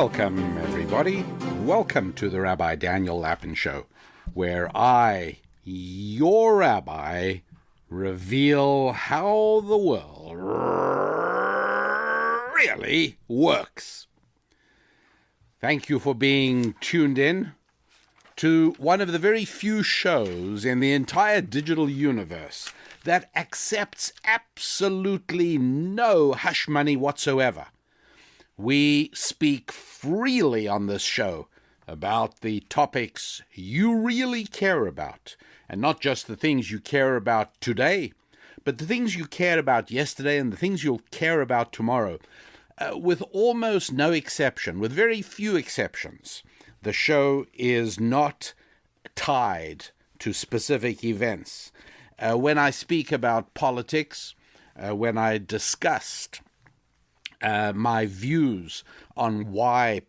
Welcome, everybody. Welcome to the Rabbi Daniel Lapin Show, where I, your rabbi, reveal how the world really works. Thank you for being tuned in to one of the very few shows in the entire digital universe that accepts absolutely no hush money whatsoever. We speak freely on this show about the topics you really care about, and not just the things you care about today, but the things you cared about yesterday and the things you'll care about tomorrow. With almost no exception, with very few exceptions, the show is not tied to specific events. When I speak about politics, when I discussed my views on why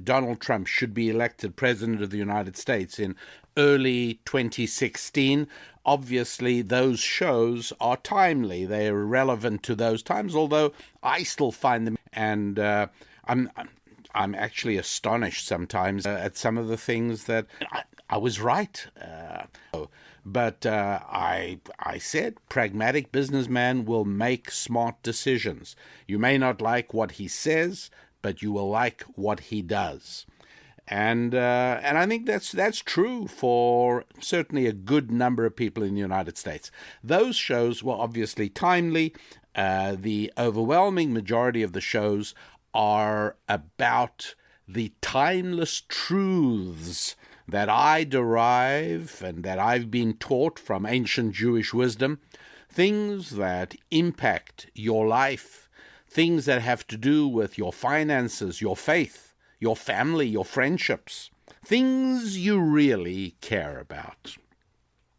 Donald Trump should be elected President of the United States in early 2016. Obviously, those shows are timely. They are relevant to those times, although I still find them, and I'm actually astonished sometimes at some of the things that I was right. But I said, pragmatic businessman will make smart decisions. You may not like what he says, but you will like what he does. And I think that's true for certainly a good number of people in the United States. Those shows were obviously timely. The overwhelming majority of the shows are about the timeless truths that I derive and that I've been taught from ancient Jewish wisdom, things that impact your life, things that have to do with your finances, your faith, your family, your friendships, things you really care about.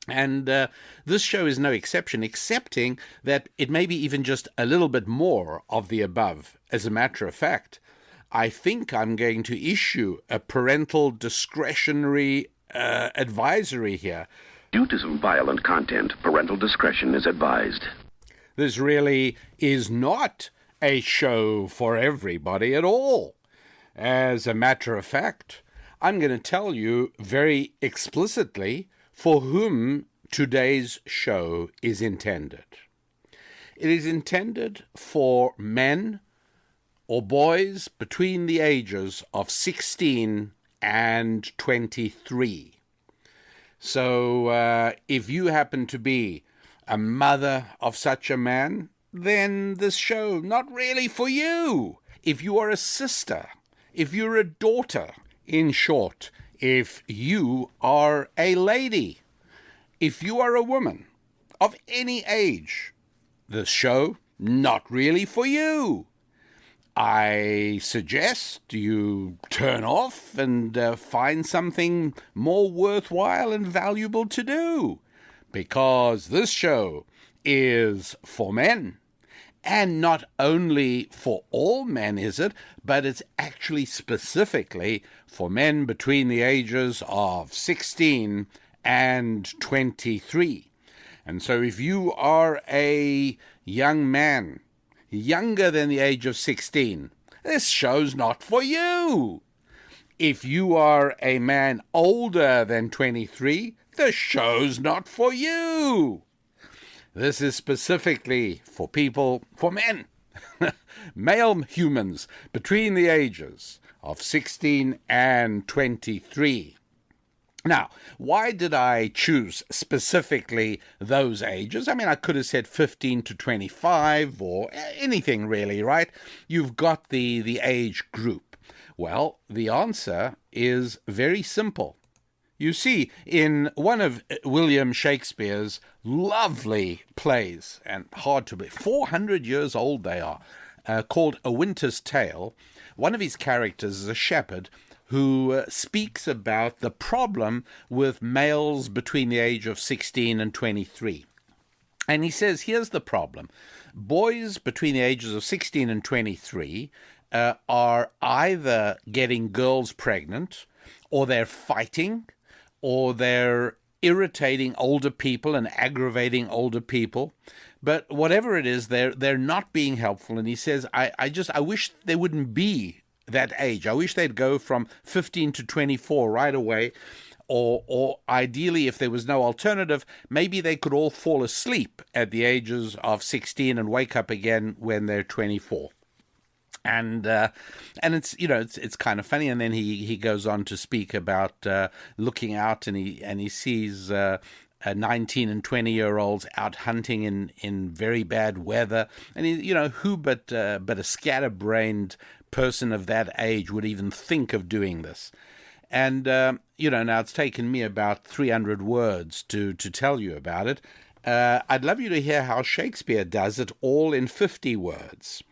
And this show is no exception, excepting that it may be even just a little bit more of the above. As a matter of fact, I think I'm going to issue a parental discretionary advisory here. Due to some violent content, parental discretion is advised. This really is not a show for everybody at all. As a matter of fact, I'm going to tell you very explicitly for whom today's show is intended. It is intended for men or boys between the ages of 16 and 23. So if you happen to be a mother of such a man, then this show not really for you. If you are a sister, if you're a daughter, in short, if you are a lady, if you are a woman of any age, this show not really for you. I suggest you turn off and find something more worthwhile and valuable to do, because this show is for men. And not only for all men is it, but it's actually specifically for men between the ages of 16 and 23. And so if you are a young man, younger than the age of 16, this show's not for you. If you are a man older than 23, the show's not for you. This is specifically for men, male humans between the ages of 16 and 23. Now, why did I choose specifically those ages? I mean, I could have said 15 to 25 or anything really, right? You've got the age group. Well, the answer is very simple. You see, in one of William Shakespeare's lovely plays, and hard to believe, 400 years old they are, called A Winter's Tale, one of his characters is a shepherd who speaks about the problem with males between the age of 16 and 23. And he says, here's the problem. Boys between the ages of 16 and 23 are either getting girls pregnant, or they're fighting, or they're irritating older people and aggravating older people. But whatever it is, they're not being helpful. And he says, I wish there wouldn't be that age. I wish they'd go from 15 to 24 right away. Or ideally, if there was no alternative, maybe they could all fall asleep at the ages of 16 and wake up again when they're 24. And it's it's kind of funny. And then he goes on to speak about looking out, and he sees 19 and 20-year-olds out hunting in very bad weather. And who but a scatterbrained person of that age would even think of doing this? And now it's taken me about 300 words to tell you about it. I'd love you to hear how Shakespeare does it all in 50 words.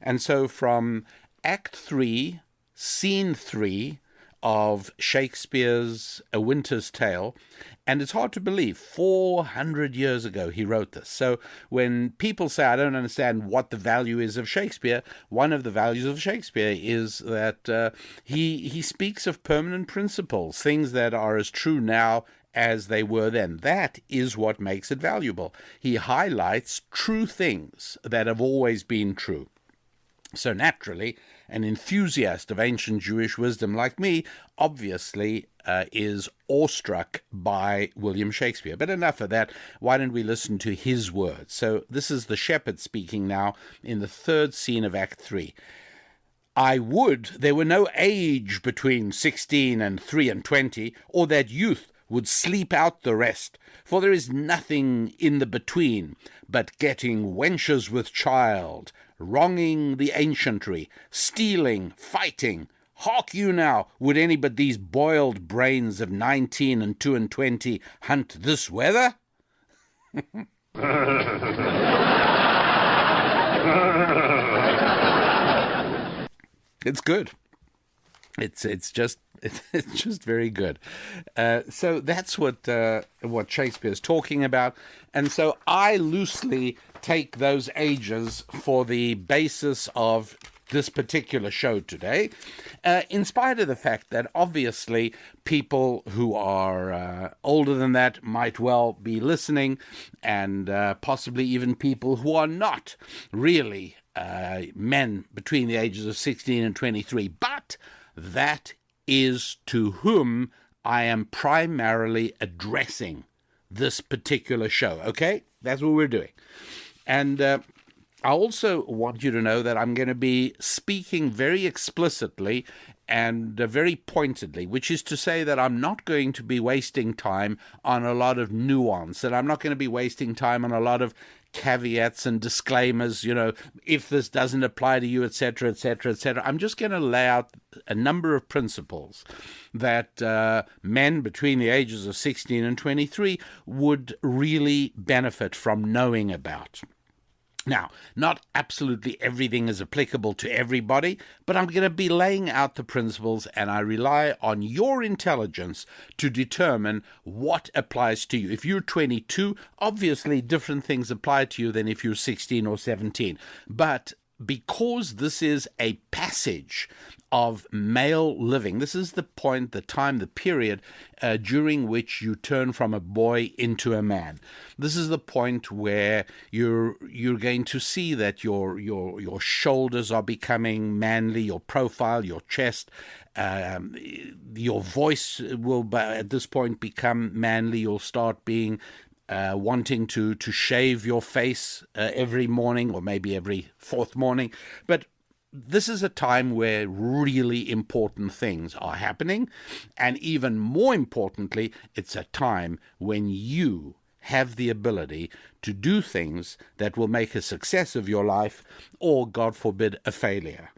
And so from Act 3, Scene 3 of Shakespeare's A Winter's Tale, and it's hard to believe, 400 years ago he wrote this. So when people say, I don't understand what the value is of Shakespeare, one of the values of Shakespeare is that he speaks of permanent principles, things that are as true now as they were then. That is what makes it valuable. He highlights true things that have always been true. So naturally, an enthusiast of ancient Jewish wisdom like me obviously is awestruck by William Shakespeare. But enough of that. Why don't we listen to his words? So this is the shepherd speaking now in the third scene of Act 3. I would there were no age between 16 and 3 and 20, or that youth would sleep out the rest, for there is nothing in the between but getting wenches with child, wronging the ancientry, stealing, fighting. Hark you now, would any but these boiled brains of 19 and 2 and 20 hunt this weather? It's good. It's just very good. So that's what Shakespeare's talking about, and so I loosely take those ages for the basis of this particular show today, in spite of the fact that obviously people who are older than that might well be listening, and possibly even people who are not really men between the ages of 16 and 23, but that is to whom I am primarily addressing this particular show, okay? That's what we're doing. And I also want you to know that I'm going to be speaking very explicitly and very pointedly, which is to say that I'm not going to be wasting time on a lot of nuance, and I'm not going to be wasting time on a lot of caveats and disclaimers, if this doesn't apply to you, etc., etc., etc. I'm just going to lay out a number of principles that men between the ages of 16 and 23 would really benefit from knowing about. Now, not absolutely everything is applicable to everybody, but I'm going to be laying out the principles, and I rely on your intelligence to determine what applies to you. If you're 22, obviously different things apply to you than if you're 16 or 17. But because this is a passage of male living, this is the point, the time, the period during which you turn from a boy into a man. This is the point where you're going to see that your shoulders are becoming manly, your profile, your chest, your voice will at this point become manly. You'll start being wanting to shave your face every morning, or maybe every fourth morning. But this is a time where really important things are happening, and even more importantly, it's a time when you have the ability to do things that will make a success of your life, or, God forbid, a failure.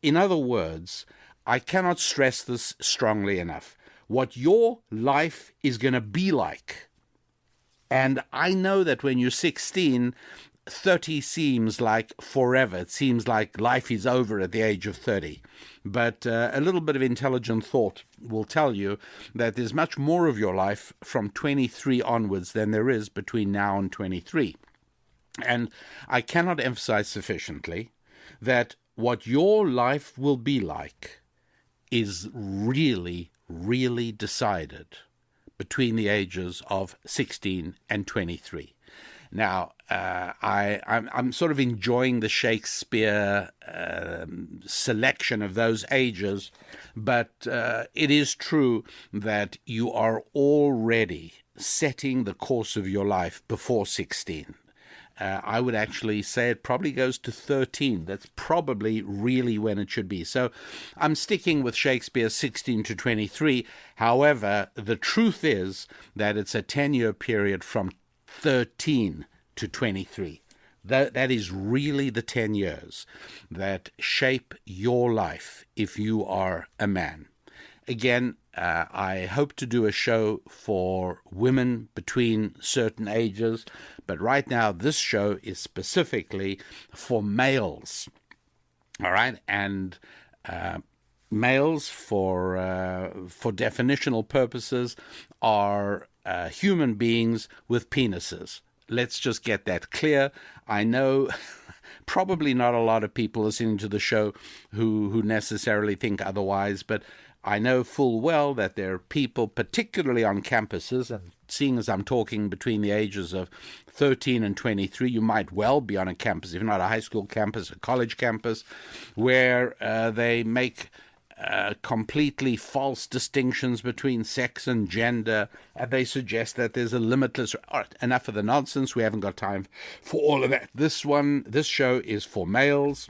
In other words, I cannot stress this strongly enough. What your life is going to be like. And I know that when you're 16, 30 seems like forever. It seems like life is over at the age of 30. But a little bit of intelligent thought will tell you that there's much more of your life from 23 onwards than there is between now and 23. And I cannot emphasize sufficiently that what your life will be like is really, really decided between the ages of 16 and 23. Now, I'm sort of enjoying the Shakespeare selection of those ages, but it is true that you are already setting the course of your life before 16. I would actually say it probably goes to 13. That's probably really when it should be. So I'm sticking with Shakespeare 16 to 23. However, the truth is that it's a 10-year period from 13 to 23. That is really the 10 years that shape your life if you are a man. Again, I hope to do a show for women between certain ages, but right now this show is specifically for males. All right, and males, for definitional purposes, are human beings with penises. Let's just get that clear. I know probably not a lot of people listening to the show who necessarily think otherwise, but I know full well that there are people, particularly on campuses, and seeing as I'm talking between the ages of 13 and 23, you might well be on a campus, if not a high school campus, a college campus, where they make completely false distinctions between sex and gender, and they suggest that there's a limitless... All right, enough of the nonsense. We haven't got time for all of that. This show is for males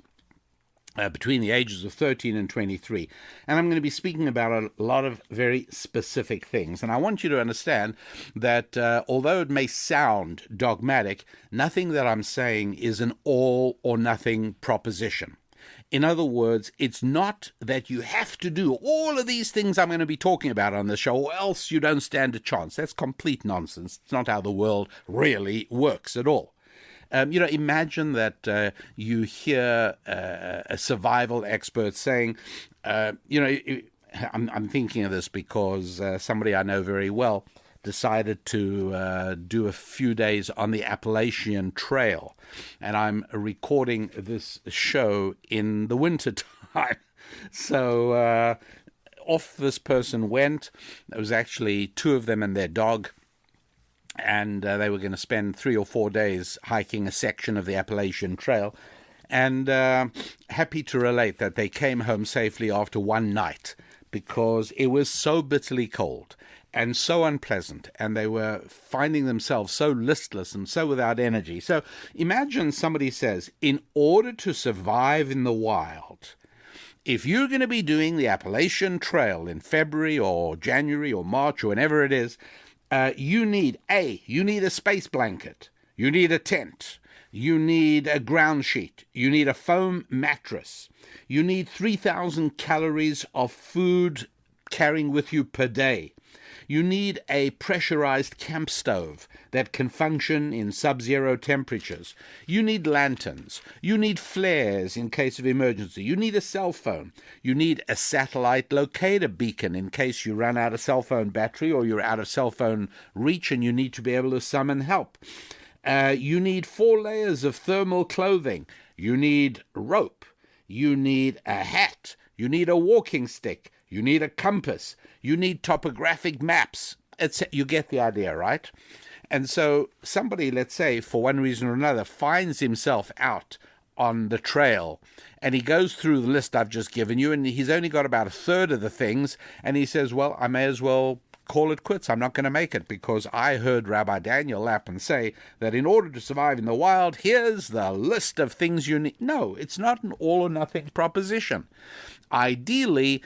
between the ages of 13 and 23. And I'm going to be speaking about a lot of very specific things. And I want you to understand that although it may sound dogmatic, nothing that I'm saying is an all or nothing proposition. In other words, it's not that you have to do all of these things I'm going to be talking about on the show, or else you don't stand a chance. That's complete nonsense. It's not how the world really works at all. Imagine that you hear a survival expert saying, I'm thinking of this because somebody I know very well decided to do a few days on the Appalachian Trail, and I'm recording this show in the winter time. So off this person went. There was actually two of them and their dog. And they were going to spend 3 or 4 days hiking a section of the Appalachian Trail. And happy to relate that they came home safely after one night because it was so bitterly cold and so unpleasant. And they were finding themselves so listless and so without energy. So imagine somebody says, in order to survive in the wild, if you're going to be doing the Appalachian Trail in February or January or March or whenever it is, you need a space blanket, you need a tent, you need a ground sheet, you need a foam mattress, you need 3,000 calories of food carrying with you per day. You need a pressurized camp stove that can function in sub-zero temperatures. You need lanterns. You need flares in case of emergency. You need a cell phone. You need a satellite locator beacon in case you run out of cell phone battery or you're out of cell phone reach and you need to be able to summon help. You need 4 layers of thermal clothing. You need rope. You need a hat. You need a walking stick. You need a compass. You need topographic maps. You get the idea, right? And so somebody, let's say, for one reason or another, finds himself out on the trail, and he goes through the list I've just given you, and he's only got about a third of the things, and he says, well, I may as well call it quits. I'm not going to make it because I heard Rabbi Daniel Lapin say that in order to survive in the wild, here's the list of things you need. No, it's not an all or nothing proposition. Ideally,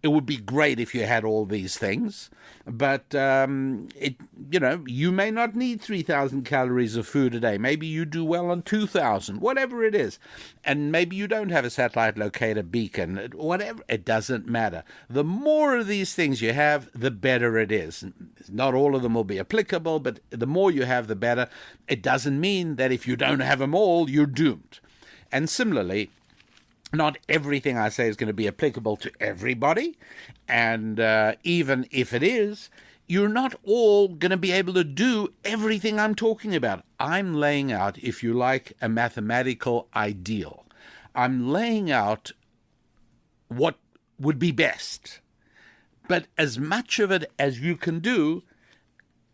it would be great if you had all these things, but you may not need 3,000 calories of food a day. Maybe you do well on 2,000, whatever it is. And maybe you don't have a satellite locator beacon, whatever. It doesn't matter. The more of these things you have, the better it is. Not all of them will be applicable, but the more you have, the better. It doesn't mean that if you don't have them all, you're doomed. And similarly, not everything I say is going to be applicable to everybody, and even if it is, you're not all going to be able to do everything I'm talking about. I'm laying out, if you like, a mathematical ideal. I'm laying out what would be best, but as much of it as you can do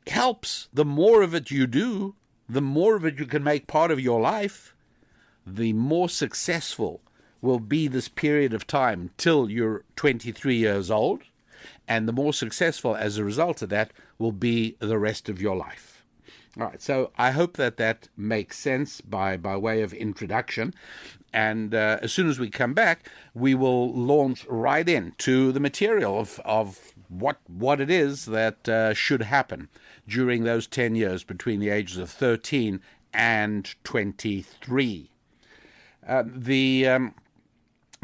helps. The more of it you do, the more of it you can make part of your life, the more successful will be this period of time till you're 23 years old, and the more successful as a result of that will be the rest of your life. All right, so I hope that makes sense by way of introduction. And as soon as we come back, we will launch right into the material of what it is that should happen during those 10 years between the ages of 13 and 23.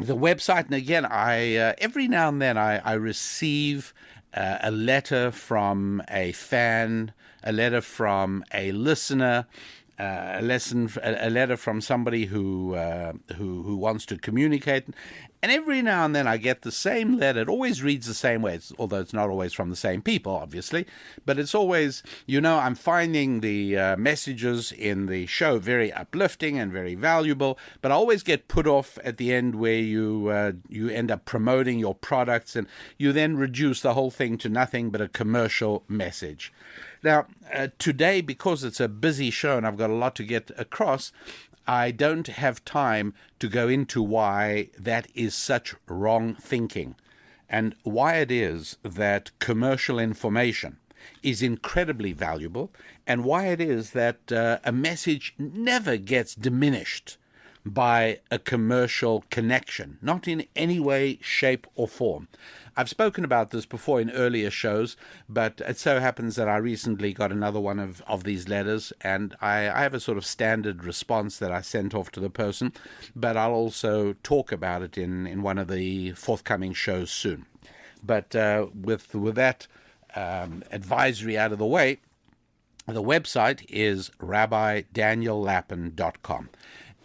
The website, and again, I every now and then I receive a letter from a fan, a letter from a listener, a letter from somebody who wants to communicate. And every now and then I get the same letter. It always reads the same way, although it's not always from the same people, obviously. But it's always, I'm finding the messages in the show very uplifting and very valuable. But I always get put off at the end where you end up promoting your products, and you then reduce the whole thing to nothing but a commercial message. Now, today, because it's a busy show and I've got a lot to get across, I don't have time to go into why that is such wrong thinking, and why it is that commercial information is incredibly valuable, and why it is that a message never gets diminished by a commercial connection, not in any way, shape, or form. I've spoken about this before in earlier shows, but it so happens that I recently got another one of these letters, and I have a sort of standard response that I sent off to the person, but I'll also talk about it in one of the forthcoming shows soon. But with that advisory out of the way, the website is rabbidaniellapin.com.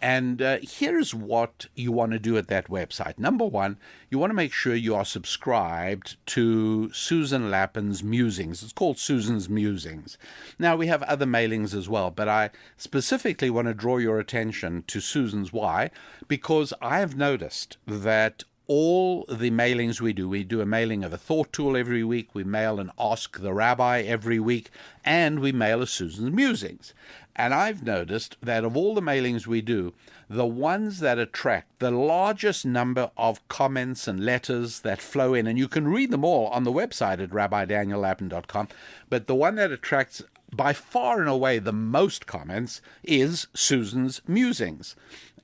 And here's what you want to do at that website. Number one, you want to make sure you are subscribed to Susan Lapin's Musings. It's called Susan's Musings. Now, we have other mailings as well, but I specifically want to draw your attention to Susan's. Why? Because I have noticed that all the mailings we do a mailing of a thought tool every week, we mail an Ask the Rabbi every week, and we mail a Susan's Musings. And I've noticed that of all the mailings we do, the ones that attract the largest number of comments and letters that flow in, and you can read them all on the website at rabbidaniellapin.com, but the one that attracts by far and away the most comments is Susan's Musings.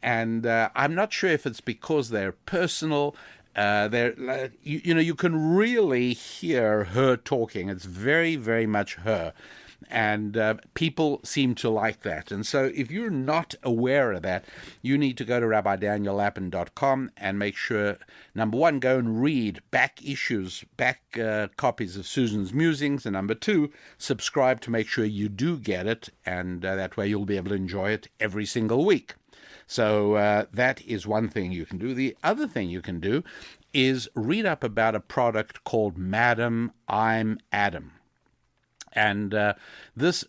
And I'm not sure if it's because they're personal. You can really hear her talking. It's very, very much her. And people seem to like that. And so if you're not aware of that, you need to go to rabbidaniellapin.com and make sure, number one, go and read back copies of Susan's Musings. And number two, subscribe to make sure you do get it. And that way you'll be able to enjoy it every single week. So that is one thing you can do. The other thing you can do is read up about a product called Madam, I'm Adam. And this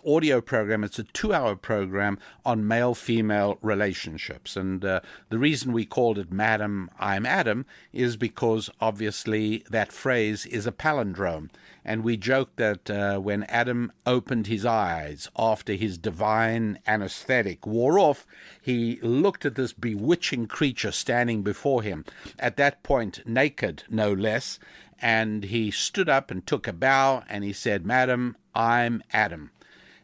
audio program, it's a 2-hour program on male-female relationships. And the reason we called it Madam, I'm Adam is because obviously that phrase is a palindrome. And we joked that when Adam opened his eyes after his divine anesthetic wore off, he looked at this bewitching creature standing before him, at that point naked, no less, and he stood up and took a bow, and he said, "Madam, I'm Adam."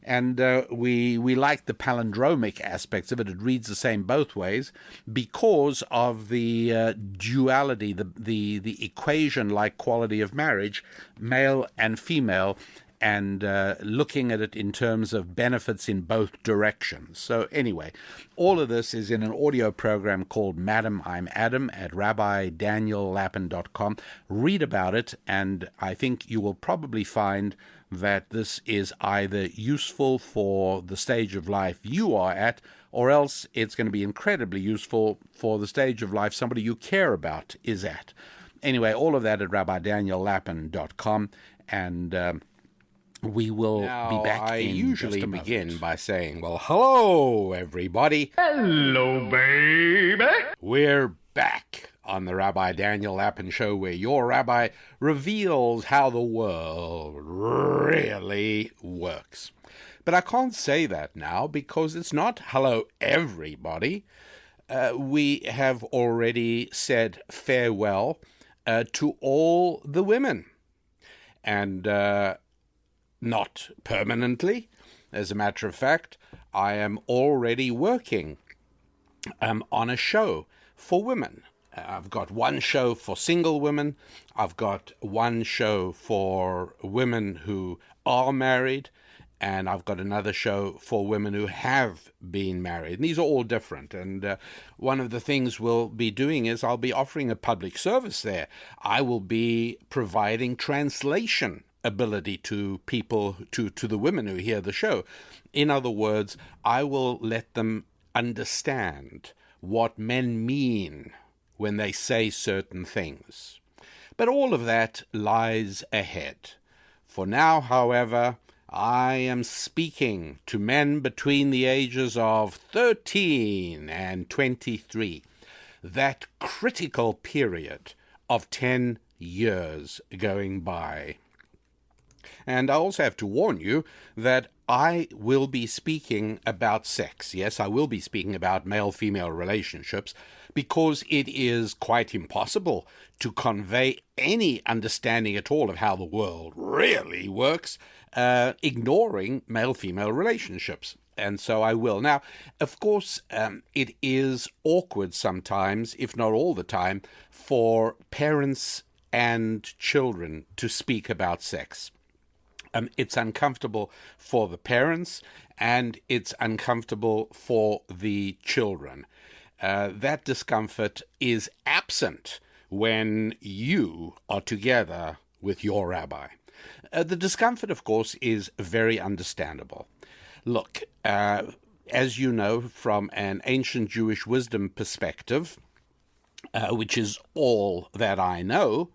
And we like the palindromic aspects of it. It reads the same both ways because of the duality, the equation-like quality of marriage, male and female, and looking at it in terms of benefits in both directions. So anyway, all of this is in an audio program called Madam, I'm Adam at rabbidaniellapin.com. Read about it, and I think you will probably find that this is either useful for the stage of life you are at, or else it's going to be incredibly useful for the stage of life somebody you care about is at. Anyway, all of that at rabbidaniellapin.com, and we will be back. I usually begin by saying, well, hello, everybody. Hello, baby. We're back on the Rabbi Daniel Lapin Show, where your rabbi reveals how the world really works. But I can't say that now because it's not hello, everybody. We have already said farewell to all the women. And not permanently. As a matter of fact, I am already working on a show for women. I've got one show for single women. I've got one show for women who are married. And I've got another show for women who have been married. And these are all different. And one of the things we'll be doing is I'll be offering a public service there. I will be providing translation ability to people, to the women who hear the show. In other words, I will let them understand what men mean when they say certain things. But all of that lies ahead. For now, however, I am speaking to men between the ages of 13 and 23, that critical period of 10 years going by. And I also have to warn you that I will be speaking about sex. Yes, I will be speaking about male-female relationships because it is quite impossible to convey any understanding at all of how the world really works, ignoring male-female relationships. And so I will. Now, of course, it is awkward sometimes, if not all the time, for parents and children to speak about sex. It's uncomfortable for the parents, and it's uncomfortable for the children. That discomfort is absent when you are together with your rabbi. The discomfort, of course, is very understandable. Look, as you know from an ancient Jewish wisdom perspective, which is all that I know,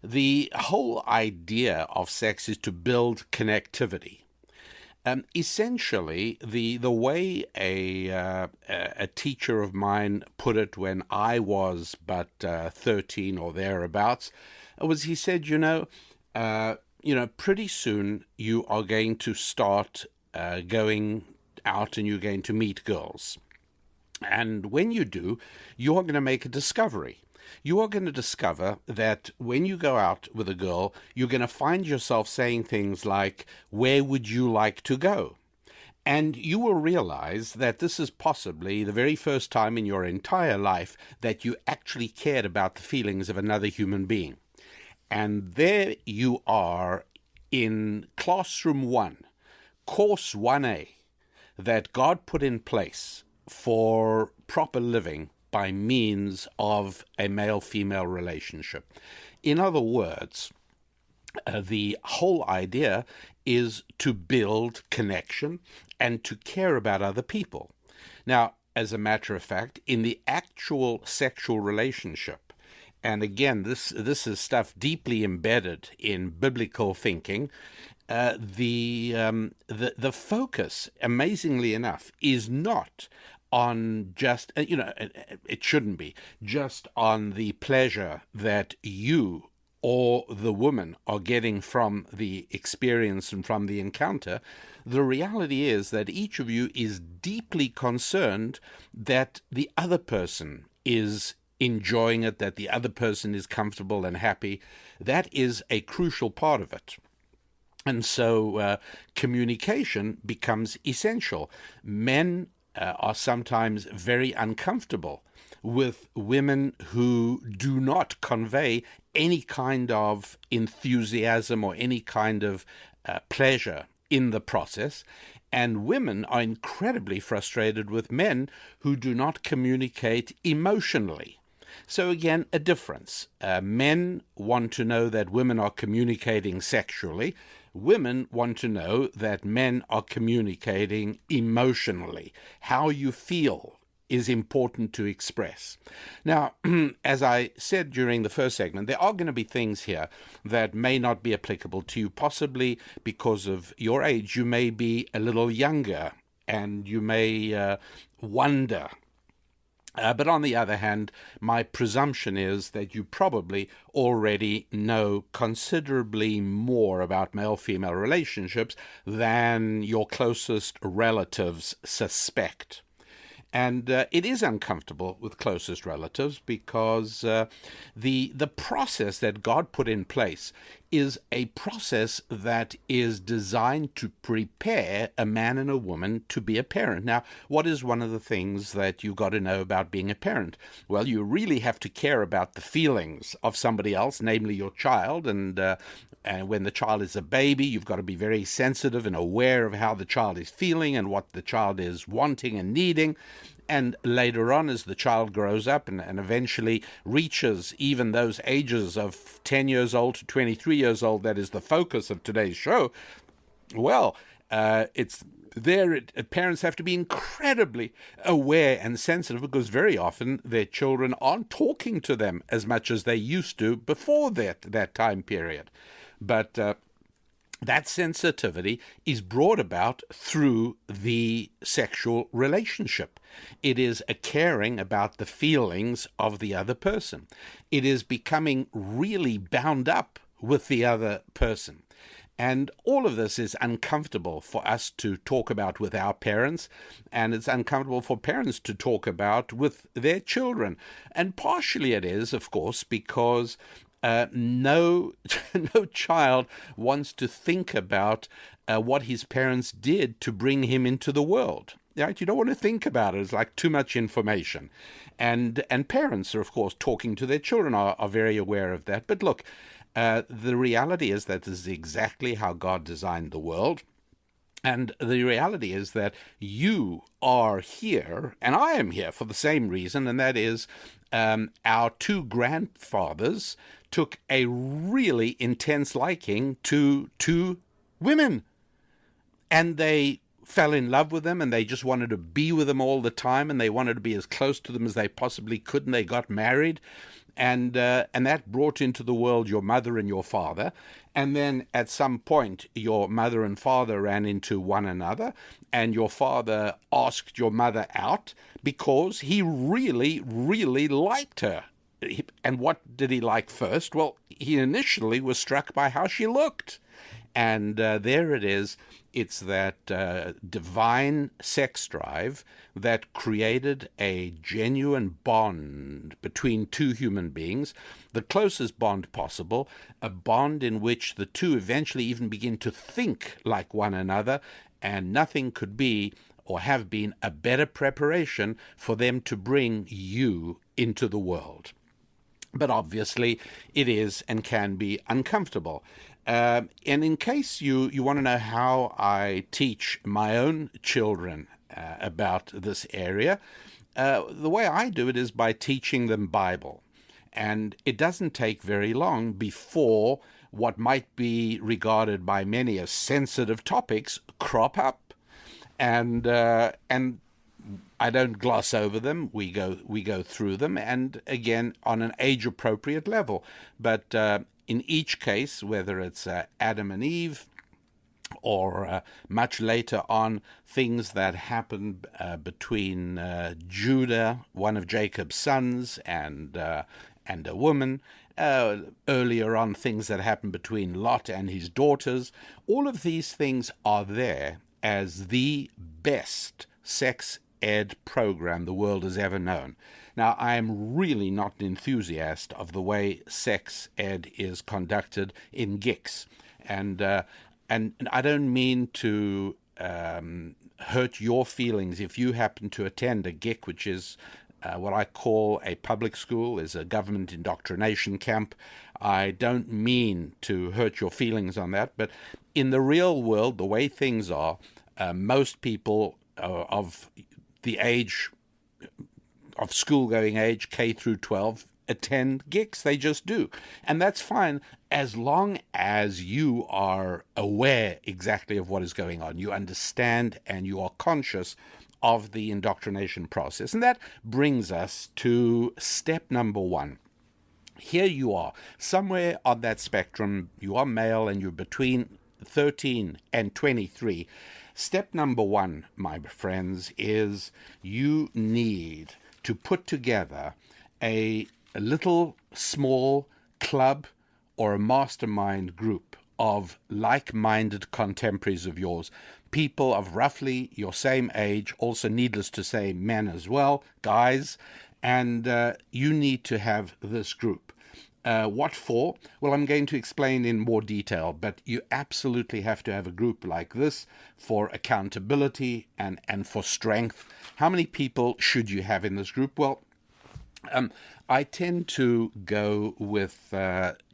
the whole idea of sex is to build connectivity. Essentially, the way a teacher of mine put it when I was but 13 or thereabouts was he said, pretty soon you are going to start going out and you're going to meet girls. And when you do, you are going to make a discovery. You are going to discover that when you go out with a girl, you're going to find yourself saying things like, "Where would you like to go?" And you will realize that this is possibly the very first time in your entire life that you actually cared about the feelings of another human being. And there you are in classroom 1, course 1A, that God put in place for proper living by means of a male-female relationship. In other words, the whole idea is to build connection and to care about other people. Now, as a matter of fact, in the actual sexual relationship, and again, this is stuff deeply embedded in biblical thinking, the focus, amazingly enough, is not on just, it shouldn't be, just on the pleasure that you or the woman are getting from the experience and from the encounter. The reality is that each of you is deeply concerned that the other person is enjoying it, that the other person is comfortable and happy. That is a crucial part of it. And so communication becomes essential. Men are sometimes very uncomfortable with women who do not convey any kind of enthusiasm or any kind of pleasure in the process. And women are incredibly frustrated with men who do not communicate emotionally. So again, a difference. Men want to know that women are communicating sexually. Women want to know that men are communicating emotionally. How you feel is important to express. Now, as I said during the first segment, there are going to be things here that may not be applicable to you, possibly because of your age. You may be a little younger, and you may wonder But on the other hand, my presumption is that you probably already know considerably more about male-female relationships than your closest relatives suspect. And it is uncomfortable with closest relatives because the process that God put in place is a process that is designed to prepare a man and a woman to be a parent. Now, what is one of the things that you got to know about being a parent? Well, you really have to care about the feelings of somebody else, namely your child, and when the child is a baby, you've got to be very sensitive and aware of how the child is feeling and what the child is wanting and needing. And later on, as the child grows up and eventually reaches even those ages of 10 years old to 23 years old, that is the focus of today's show, well, it's there. Parents have to be incredibly aware and sensitive because very often their children aren't talking to them as much as they used to before that time period. But that sensitivity is brought about through the sexual relationship. It is a caring about the feelings of the other person. It is becoming really bound up with the other person. And all of this is uncomfortable for us to talk about with our parents, and it's uncomfortable for parents to talk about with their children. And partially it is, of course, because no child wants to think about what his parents did to bring him into the world. Right? You don't want to think about it. It's like too much information. And parents are, of course, talking to their children, are very aware of that. But look, the reality is that this is exactly how God designed the world. And the reality is that you are here, and I am here for the same reason, and that is our two grandfathers took a really intense liking to two women. And they fell in love with them, and they just wanted to be with them all the time, and they wanted to be as close to them as they possibly could, and they got married. And that brought into the world your mother and your father. And then at some point, your mother and father ran into one another, and your father asked your mother out because he really, really liked her. And what did he like first? Well, he initially was struck by how she looked. And there it is. It's that divine sex drive that created a genuine bond between two human beings, the closest bond possible, a bond in which the two eventually even begin to think like one another, and nothing could be or have been a better preparation for them to bring you into the world. But obviously, it is and can be uncomfortable. And in case you want to know how I teach my own children about this area, the way I do it is by teaching them Bible. And it doesn't take very long before what might be regarded by many as sensitive topics crop up. And I don't gloss over them. We go through them, and again on an age-appropriate level. But in each case, whether it's Adam and Eve, or much later on, things that happened between Judah, one of Jacob's sons, and a woman. Earlier on, things that happened between Lot and his daughters. All of these things are there as the best sex ed program the world has ever known. Now, I am really not an enthusiast of the way sex ed is conducted in GICs. And I don't mean to hurt your feelings if you happen to attend a GIC, which is what I call a public school, is a government indoctrination camp. I don't mean to hurt your feelings on that, but in the real world, the way things are, most people of the age of school-going age, K through 12, attend GICs. They just do. And that's fine as long as you are aware exactly of what is going on. You understand and you are conscious of the indoctrination process. And that brings us to step number one. Here you are, somewhere on that spectrum. You are male and you're between 13 and 23. Step number one, my friends, is you need to put together a little small club or a mastermind group of like-minded contemporaries of yours, people of roughly your same age, also needless to say men as well, guys, and you need to have this group. What for? Well, I'm going to explain in more detail, but you absolutely have to have a group like this for accountability and for strength. How many people should you have in this group? Well, I tend to go with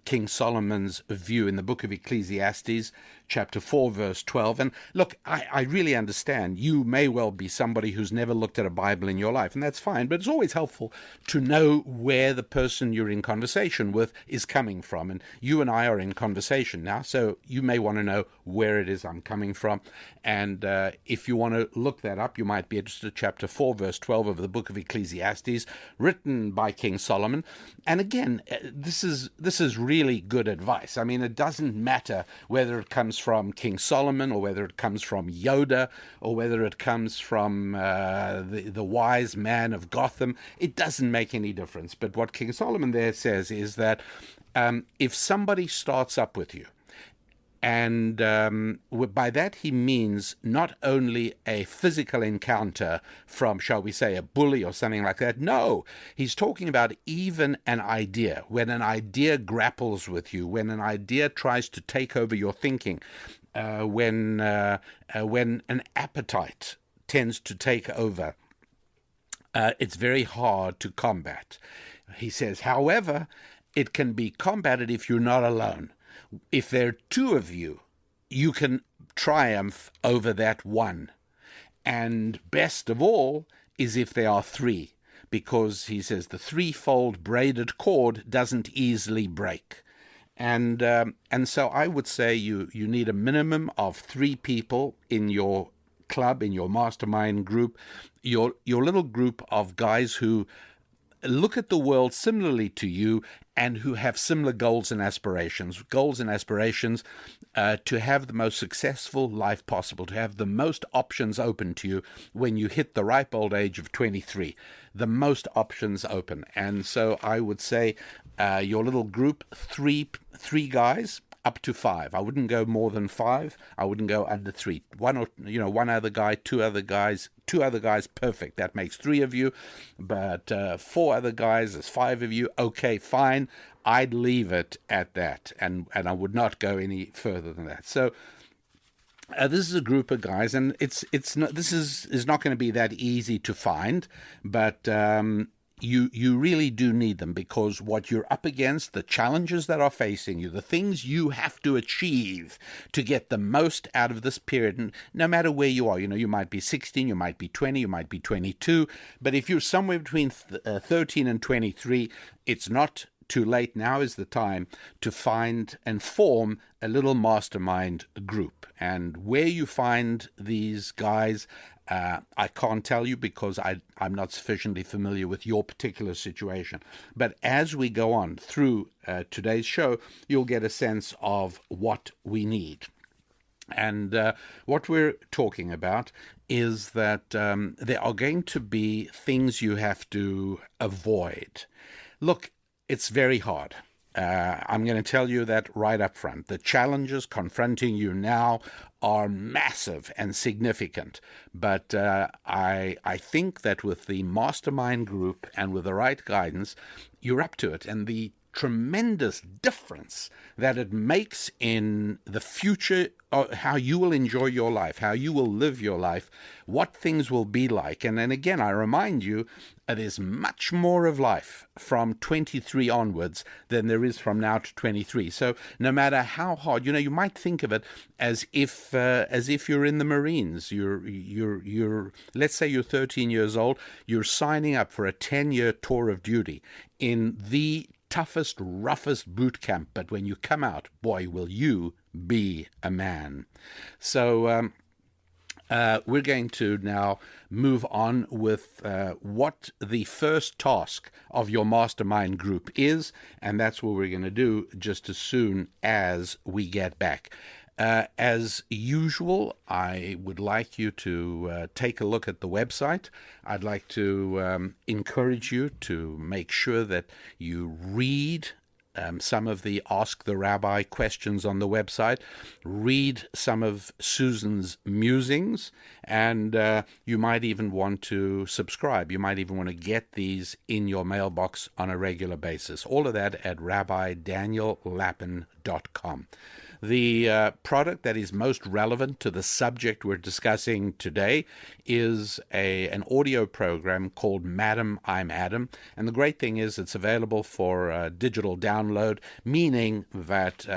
King Solomon's view in the book of Ecclesiastes, chapter 4, verse 12. And look, I really understand you may well be somebody who's never looked at a Bible in your life, and that's fine, but it's always helpful to know where the person you're in conversation with is coming from. And you and I are in conversation now, so you may want to know where it is I'm coming from. And if you want to look that up, you might be interested. Chapter 4, verse 12 of the book of Ecclesiastes, written by King Solomon. And again, this is really good advice. I mean, it doesn't matter whether it comes from King Solomon or whether it comes from Yoda or whether it comes from the wise man of Gotham. It doesn't make any difference. But what King Solomon there says is that if somebody starts up with you, and by that he means not only a physical encounter from, shall we say, a bully or something like that. No, he's talking about even an idea. When an idea grapples with you, when an idea tries to take over your thinking, when an appetite tends to take over, it's very hard to combat. He says, however, it can be combated if you're not alone. If there are two of you, you can triumph over that one. And best of all is if there are three, because he says the threefold braided cord doesn't easily break. And so I would say you need a minimum of 3 people in your club, in your mastermind group, your little group of guys who look at the world similarly to you and who have similar goals and aspirations to have the most successful life possible, to have the most options open to you when you hit the ripe old age of 23, the most options open. And so I would say your little group, three guys, up to 5. I wouldn't go more than 5. I wouldn't go under 3. One other guy, 2 other guys, 2 other guys, perfect. That makes 3 of you. But 4 other guys, there's 5 of you. Okay, fine. I'd leave it at that, and I would not go any further than that. So this is a group of guys, and it's not. This is not going to be that easy to find, but you really do need them, because what you're up against, the challenges that are facing you, the things you have to achieve to get the most out of this period, and no matter where you are, you might be 16, you might be 20, you might be 22, but if you're somewhere between 13 and 23, it's not too late. Now is the time to find and form a little mastermind group. And where you find these guys, I can't tell you, because I'm not sufficiently familiar with your particular situation. But as we go on through today's show, you'll get a sense of what we need. And what we're talking about is that there are going to be things you have to avoid. Look, it's very hard. I'm going to tell you that right up front. The challenges confronting you now are massive and significant. But I think that with the mastermind group and with the right guidance, you're up to it. And the tremendous difference that it makes in the future, how you will enjoy your life, how you will live your life, what things will be like. And then again, I remind you, there's much more of life from 23 onwards than there is from now to 23. So no matter how hard, you might think of it as if you're in the Marines. You're let's say you're 13 years old. You're signing up for a 10-year tour of duty in the toughest, roughest boot camp. But when you come out, boy, will you be a man. So we're going to now move on with what the first task of your mastermind group is, and that's what we're going to do just as soon as we get back. As usual, I would like you to take a look at the website. I'd like to encourage you to make sure that you read some of the Ask the Rabbi questions on the website, read some of Susan's musings, and you might even want to subscribe. You might even want to get these in your mailbox on a regular basis. All of that at rabbidaniellapin.com. The product that is most relevant to the subject we're discussing today is an audio program called Madam, I'm Adam. And the great thing is it's available for digital download, meaning that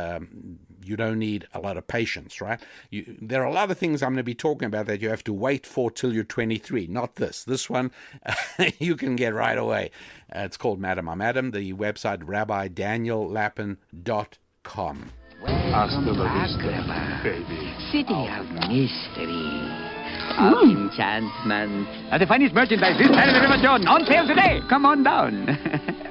you don't need a lot of patience, right? There are a lot of things I'm going to be talking about that you have to wait for till you're 23. Not this. This one you can get right away. It's called Madam, I'm Adam. The website, rabbidaniellapin.com. Hasta la vista, baby. City of mystery, of enchantment. The finest merchandise this side of the River Jordan. On sale today. Come on down.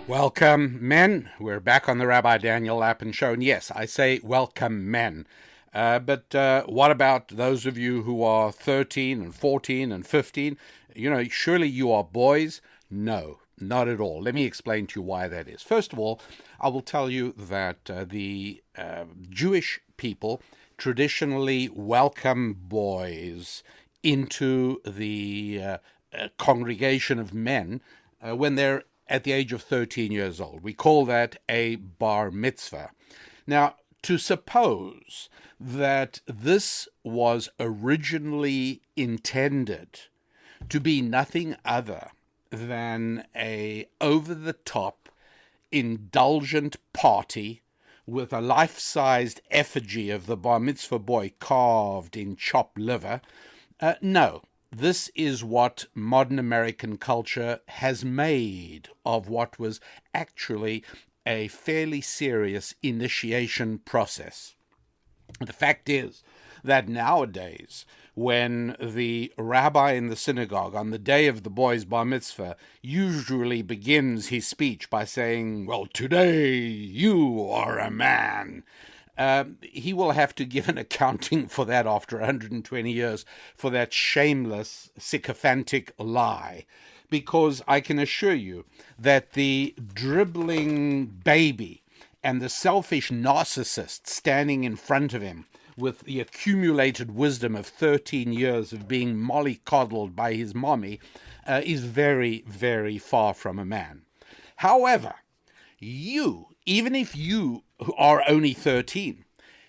Welcome, men. We're back on the Rabbi Daniel Lapin Show. And yes, I say welcome, men. But what about those of you who are 13 and 14 and 15? Surely you are boys? No. Not at all. Let me explain to you why that is. First of all, I will tell you that the Jewish people traditionally welcome boys into the congregation of men when they're at the age of 13 years old. We call that a bar mitzvah. Now, to suppose that this was originally intended to be nothing other than a over-the-top, indulgent party with a life-sized effigy of the bar mitzvah boy carved in chopped liver. No, this is what modern American culture has made of what was actually a fairly serious initiation process. The fact is that nowadays, when the rabbi in the synagogue on the day of the boy's bar mitzvah usually begins his speech by saying, "Well, today you are a man," he will have to give an accounting for that after 120 years for that shameless, sycophantic lie. Because I can assure you that the dribbling baby and the selfish narcissist standing in front of him with the accumulated wisdom of 13 years of being mollycoddled by his mommy, is very, very far from a man. However, you, even if you are only 13,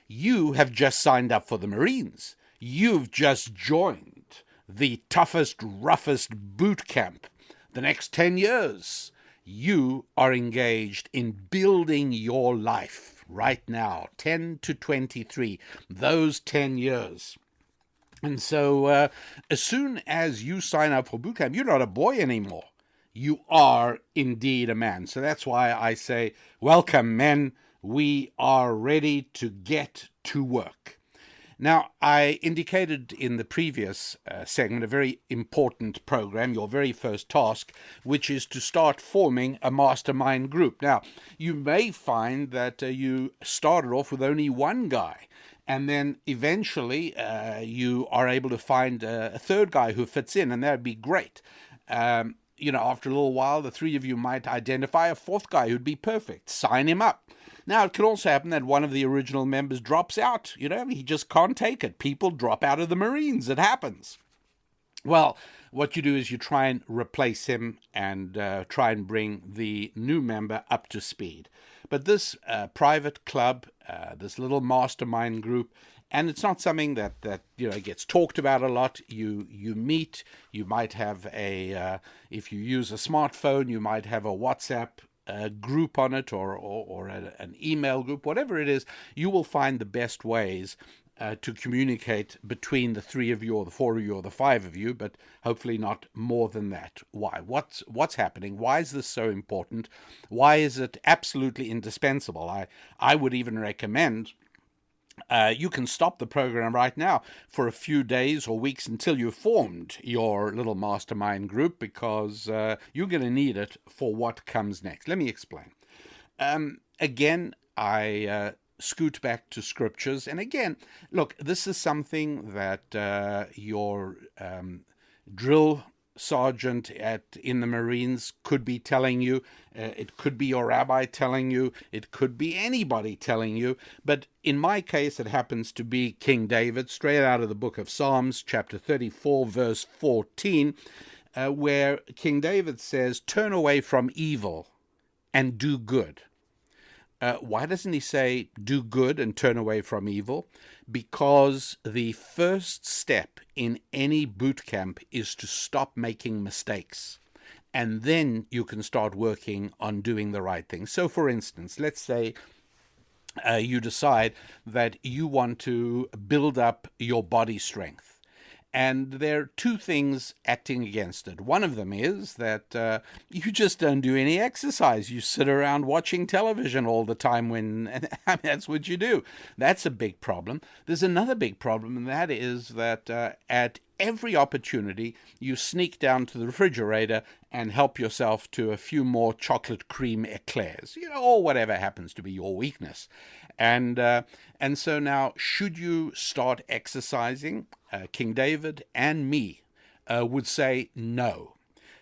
you have just signed up for the Marines. You've just joined the toughest, roughest boot camp. The next 10 years, you are engaged in building your life. Right now, 10 to 23, those 10 years. And so as soon as you sign up for boot camp, you're not a boy anymore. You are indeed a man. So that's why I say, welcome, men. We are ready to get to work. Now, I indicated in the previous segment a very important program, your very first task, which is to start forming a mastermind group. Now, you may find that you started off with only one guy, and then eventually you are able to find a third guy who fits in, and that would be great. After a little while, the three of you might identify a fourth guy who'd be perfect. Sign him up. Now, it could also happen that one of the original members drops out. He just can't take it. People drop out of the Marines. It happens. Well, what you do is you try and replace him and try and bring the new member up to speed. But this private club, this little mastermind group, and it's not something that gets talked about a lot. You meet, you might have if you use a smartphone, you might have a WhatsApp group on it or an email group, whatever it is. You will find the best ways to communicate between the three of you or the four of you or the five of you, but hopefully not more than that. Why? What's happening? Why is this so important? Why is it absolutely indispensable? I would even recommend you can stop the program right now for a few days or weeks until you've formed your little mastermind group, because you're going to need it for what comes next. Let me explain. Again, I scoot back to scriptures. And again, look, this is something that your drill sergeant in the Marines could be telling you. It could be your rabbi telling you. It could be anybody telling you. But in my case, it happens to be King David, straight out of the book of Psalms, chapter 34, verse 14, where King David says, "Turn away from evil and do good." Why doesn't he say do good and turn away from evil? Because the first step in any boot camp is to stop making mistakes. And then you can start working on doing the right thing. So, for instance, let's say you decide that you want to build up your body strength. And there are two things acting against it. One of them is that you just don't do any exercise. You sit around watching television all the time and that's what you do. That's a big problem. There's another big problem, and that is that at every opportunity, you sneak down to the refrigerator and help yourself to a few more chocolate cream eclairs, or whatever happens to be your weakness. And so now, should you start exercising? King David and me would say no.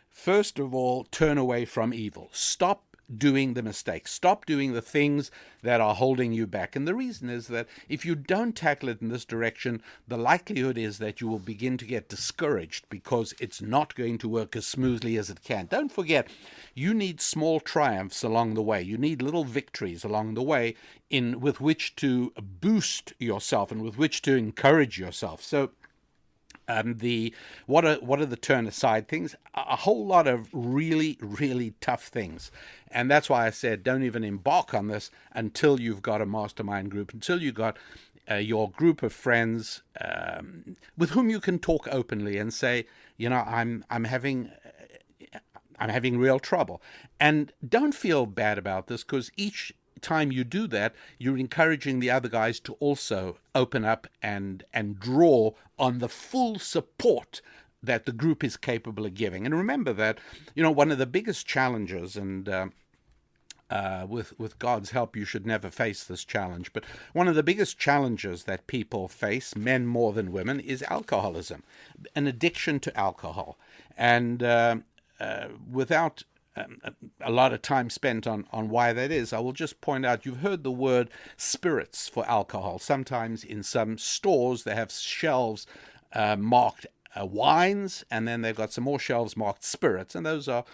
First of all, turn away from evil. Stop doing the mistakes. Stop doing the things that are holding you back. And the reason is that if you don't tackle it in this direction, the likelihood is that you will begin to get discouraged because it's not going to work as smoothly as it can. Don't forget, you need small triumphs along the way. You need little victories along the way with which to boost yourself and with which to encourage yourself. So what are the turn aside things? A whole lot of really, really tough things. And that's why I said don't even embark on this until you've got a mastermind group, until you've got your group of friends with whom you can talk openly and say, I'm having real trouble. And don't feel bad about this, because each time you do that, you're encouraging the other guys to also open up and draw on the full support that the group is capable of giving. And remember that, one of the biggest challenges, and with God's help, you should never face this challenge, but one of the biggest challenges that people face, men more than women, is alcoholism, an addiction to alcohol. And without a lot of time spent on why that is, I will just point out, you've heard the word spirits for alcohol. Sometimes in some stores they have shelves marked wines, and then they've got some more shelves marked spirits, and those are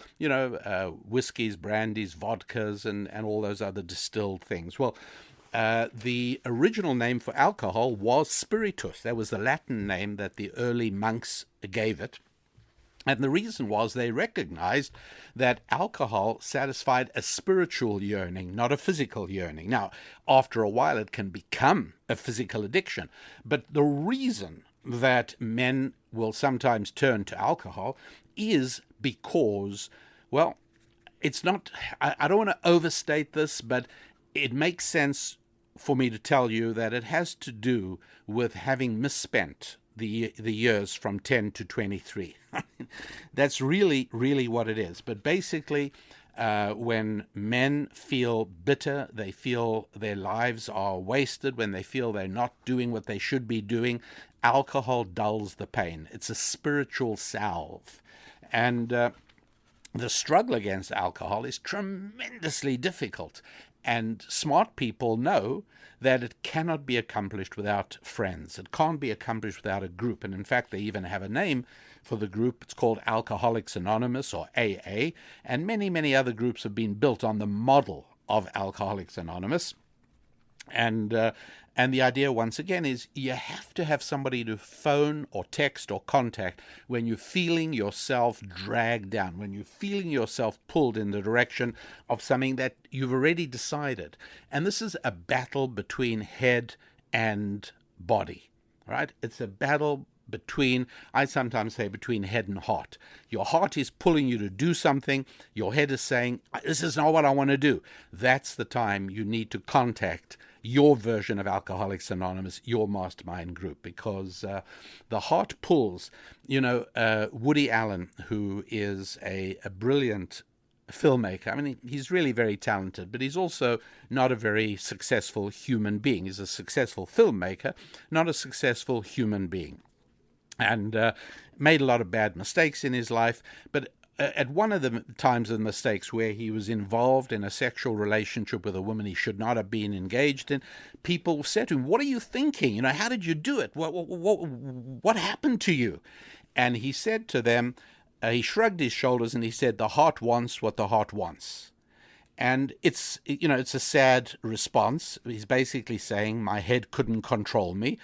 whiskeys, brandies, vodkas, and all those other distilled things. Well, the original name for alcohol was spiritus. That was the Latin name that the early monks gave it. And the reason was they recognized that alcohol satisfied a spiritual yearning, not a physical yearning. Now, after a while, it can become a physical addiction. But the reason that men will sometimes turn to alcohol is because, well, it's not, I don't want to overstate this, but it makes sense for me to tell you that it has to do with having misspent the years from 10 to 23. That's really, really what it is. But basically, when men feel bitter, they feel their lives are wasted, when they feel they're not doing what they should be doing, alcohol dulls the pain. It's a spiritual salve. And the struggle against alcohol is tremendously difficult. And smart people know that it cannot be accomplished without friends. It can't be accomplished without a group. And in fact, they even have a name for the group. It's called Alcoholics Anonymous, or AA. And many, many other groups have been built on the model of Alcoholics Anonymous. And the idea, once again, is you have to have somebody to phone or text or contact when you're feeling yourself dragged down, when you're feeling yourself pulled in the direction of something that you've already decided. And this is a battle between head and body, right? It's a battle between, I sometimes say, between head and heart. Your heart is pulling you to do something. Your head is saying, this is not what I want to do. That's the time you need to contact your version of Alcoholics Anonymous, your mastermind group, because the heart pulls. Woody Allen, who is a brilliant filmmaker. I mean, he's really very talented, but he's also not a very successful human being. He's a successful filmmaker, not a successful human being. And made a lot of bad mistakes in his life, but at one of the times of the mistakes where he was involved in a sexual relationship with a woman he should not have been engaged in, people said to him, "What are you thinking? How did you do it? What happened to you?" And he said to them, he shrugged his shoulders and he said, "The heart wants what the heart wants." And it's a sad response. He's basically saying, my head couldn't control me.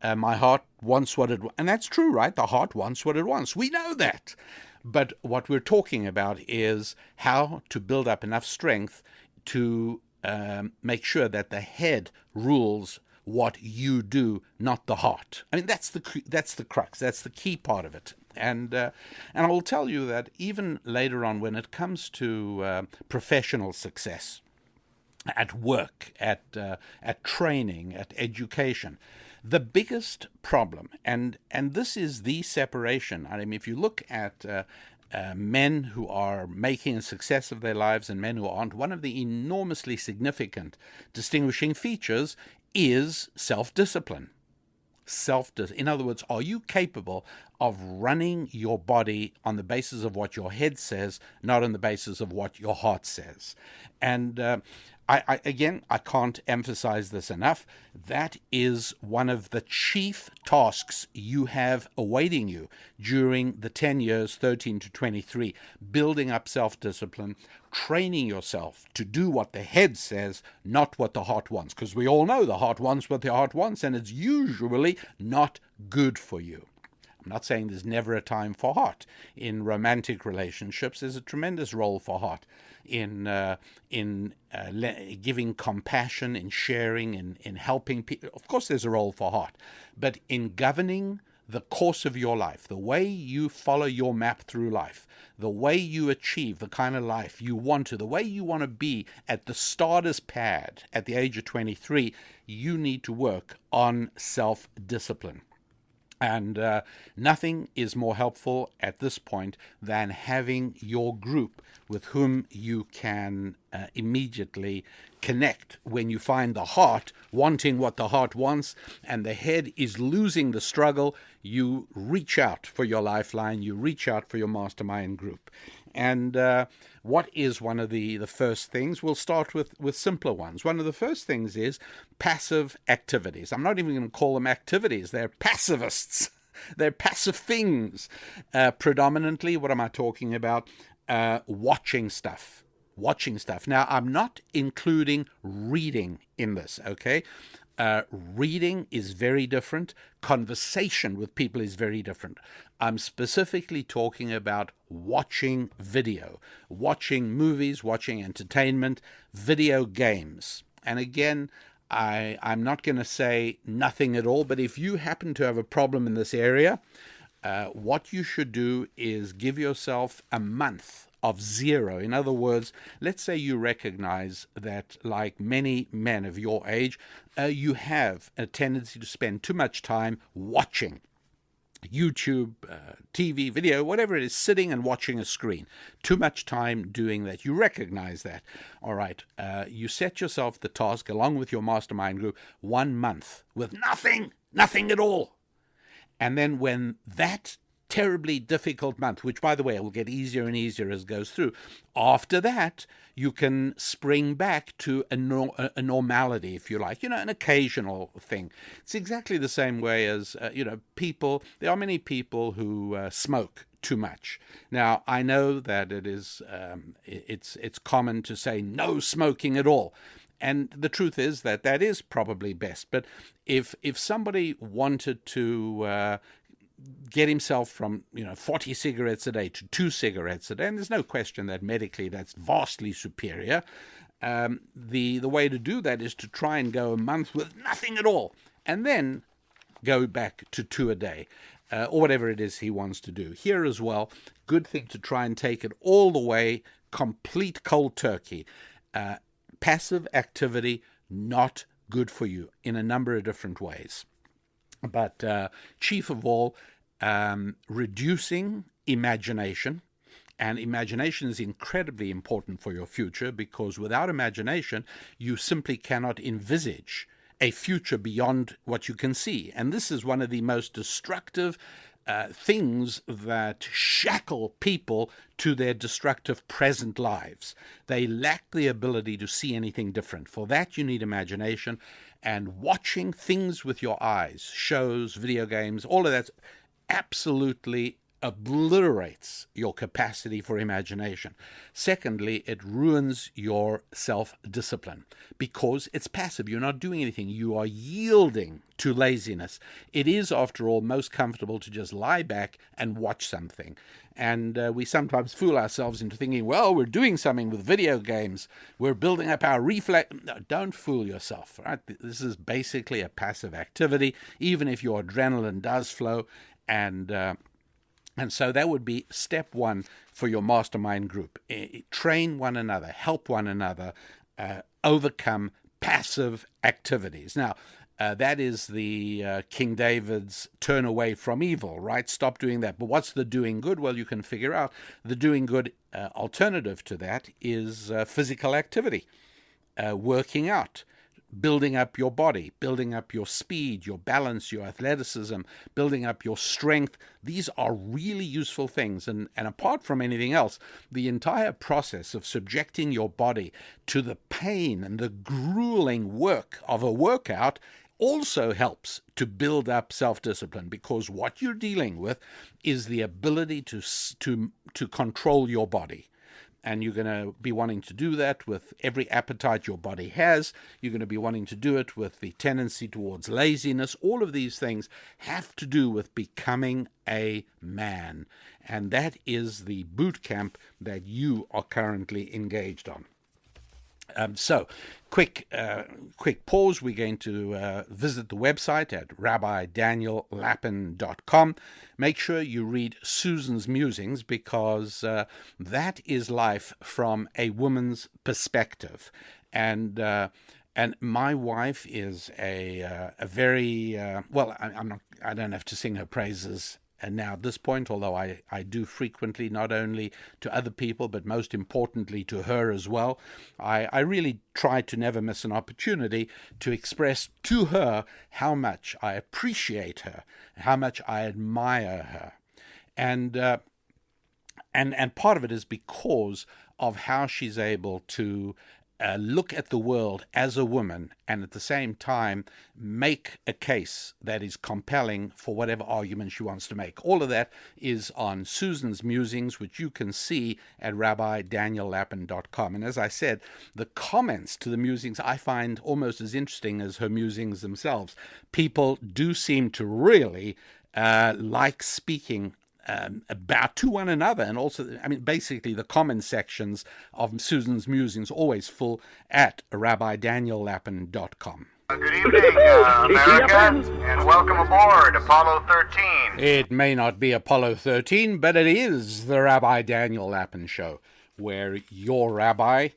My heart wants what it wants. And that's true, right? The heart wants what it wants. We know that. But what we're talking about is how to build up enough strength to make sure that the head rules what you do, not the heart. I mean, that's the crux. That's the key part of it. And I will tell you that even later on, when it comes to professional success, at work, at training, at education, the biggest problem, and this is the separation. I mean, if you look at men who are making a success of their lives and men who aren't, one of the enormously significant distinguishing features is self-discipline. In other words, are you capable of running your body on the basis of what your head says, not on the basis of what your heart says? And I can't emphasize this enough. That is one of the chief tasks you have awaiting you during the 10 years, 13 to 23, building up self-discipline, training yourself to do what the head says, not what the heart wants. Because we all know the heart wants what the heart wants, and it's usually not good for you. I'm not saying there's never a time for heart. In romantic relationships, there's a tremendous role for heart in giving compassion, in sharing, in helping people. Of course, there's a role for heart. But in governing the course of your life, the way you follow your map through life, the way you achieve the kind of life you want to, the way you want to be at the starter's pad at the age of 23, you need to work on self-discipline. And nothing is more helpful at this point than having your group with whom you can immediately connect when you find the heart wanting what the heart wants and the head is losing the struggle. You reach out for your lifeline, you reach out for your mastermind group. And what is one of the first things? We'll start with simpler ones. One of the first things is passive activities. I'm not even going to call them activities. They're passivists. They're passive things. Predominantly, what am I talking about? Watching stuff. Now, I'm not including reading in this, okay? Reading is very different. Conversation with people is very different. I'm specifically talking about watching video, watching movies, watching entertainment, video games. And again, I'm not going to say nothing at all, but if you happen to have a problem in this area, what you should do is give yourself a month of zero. In other words, let's say you recognize that, like many men of your age, you have a tendency to spend too much time watching YouTube, TV, video, whatever it is, sitting and watching a screen. Too much time doing that. You recognize that. All right. You set yourself the task, along with your mastermind group, 1 month with nothing at all. And then when that terribly difficult month, which, by the way, will get easier and easier as it goes through, after that, you can spring back to a normality, if you like, an occasional thing. It's exactly the same way as, people. There are many people who smoke too much. Now, I know that it is, it's common to say no smoking at all. And the truth is that is probably best. But if somebody wanted to get himself from 40 cigarettes a day to 2 cigarettes a day, and there's no question that medically that's vastly superior. The way to do that is to try and go a month with nothing at all, and then go back to 2 a day, or whatever it is he wants to do. Here as well, good thing to try and take it all the way, complete cold turkey. Passive activity, not good for you in a number of different ways. But chief of all, reducing imagination, And imagination is incredibly important for your future, because without imagination, you simply cannot envisage a future beyond what you can see. And this is one of the most destructive things that shackle people to their destructive present lives. They lack the ability to see anything different. For that, you need imagination. And watching things with your eyes, shows, video games, all of that absolutely obliterates your capacity for imagination. Secondly, it ruins your self-discipline because it's passive. You're not doing anything. You are yielding to laziness. It is, after all, most comfortable to just lie back and watch something. And we sometimes fool ourselves into thinking, well, we're doing something with video games. We're building up our reflex. No, don't fool yourself. Right? This is basically a passive activity, even if your adrenaline does flow. And so that would be step one for your mastermind group. Train one another, help one another, overcome passive activities. Now, that is the King David's turn away from evil, right? Stop doing that. But what's the doing good? Well, you can figure out the doing good alternative to that is physical activity, working out, building up your body, building up your speed, your balance, your athleticism, building up your strength. These are really useful things. And apart from anything else, the entire process of subjecting your body to the pain and the grueling work of a workout also helps to build up self-discipline, because what you're dealing with is the ability to control your body. And you're going to be wanting to do that with every appetite your body has. You're going to be wanting to do it with the tendency towards laziness. All of these things have to do with becoming a man. And that is the boot camp that you are currently engaged on. So, quick pause. We're going to visit the website at rabbidaniellapin.com. Make sure you read Susan's musings, because that is life from a woman's perspective. And my wife is a very well. I don't have to sing her praises. And now at this point, although I do frequently, not only to other people, but most importantly to her as well, I really try to never miss an opportunity to express to her how much I appreciate her, how much I admire her. And part of it is because of how she's able to look at the world as a woman and at the same time make a case that is compelling for whatever argument she wants to make. All of that is on Susan's musings, which you can see at rabbidaniellapin.com. And as I said, the comments to the musings I find almost as interesting as her musings themselves. People do seem to really like speaking about to one another, and also, basically the comment sections of Susan's musings always full at rabbidaniellapin.com. Good evening, America, and welcome aboard Apollo 13. It may not be Apollo 13, but it is the Rabbi Daniel Lapin Show, where your rabbi,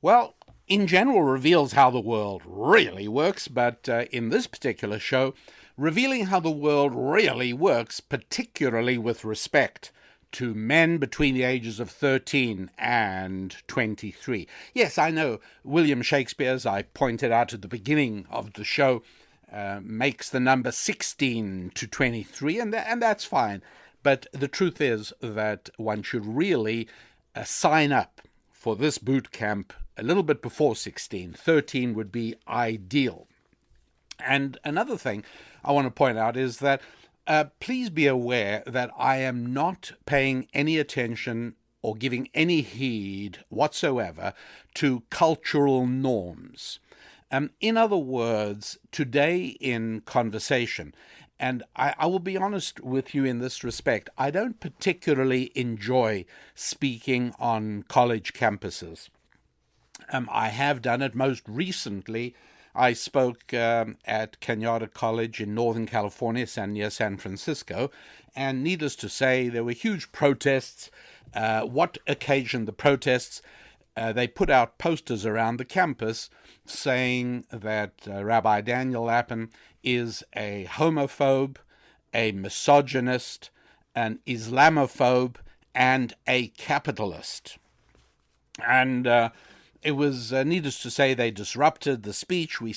well, in general reveals how the world really works, but in this particular show, revealing how the world really works, particularly with respect to men between the ages of 13 and 23. Yes, I know William Shakespeare, as I pointed out at the beginning of the show, makes the number 16 to 23, and that's fine. But the truth is that one should really sign up for this boot camp a little bit before 16. 13 would be ideal. And another thing I want to point out is that please be aware that I am not paying any attention or giving any heed whatsoever to cultural norms. In other words, today in conversation, and I will be honest with you in this respect, I don't particularly enjoy speaking on college campuses. I have done it most recently. I spoke at Cañada College in Northern California, near San Francisco, and needless to say, there were huge protests. What occasioned the protests? They put out posters around the campus saying that Rabbi Daniel Lapin is a homophobe, a misogynist, an Islamophobe, and a capitalist. And it was, needless to say, they disrupted the speech. We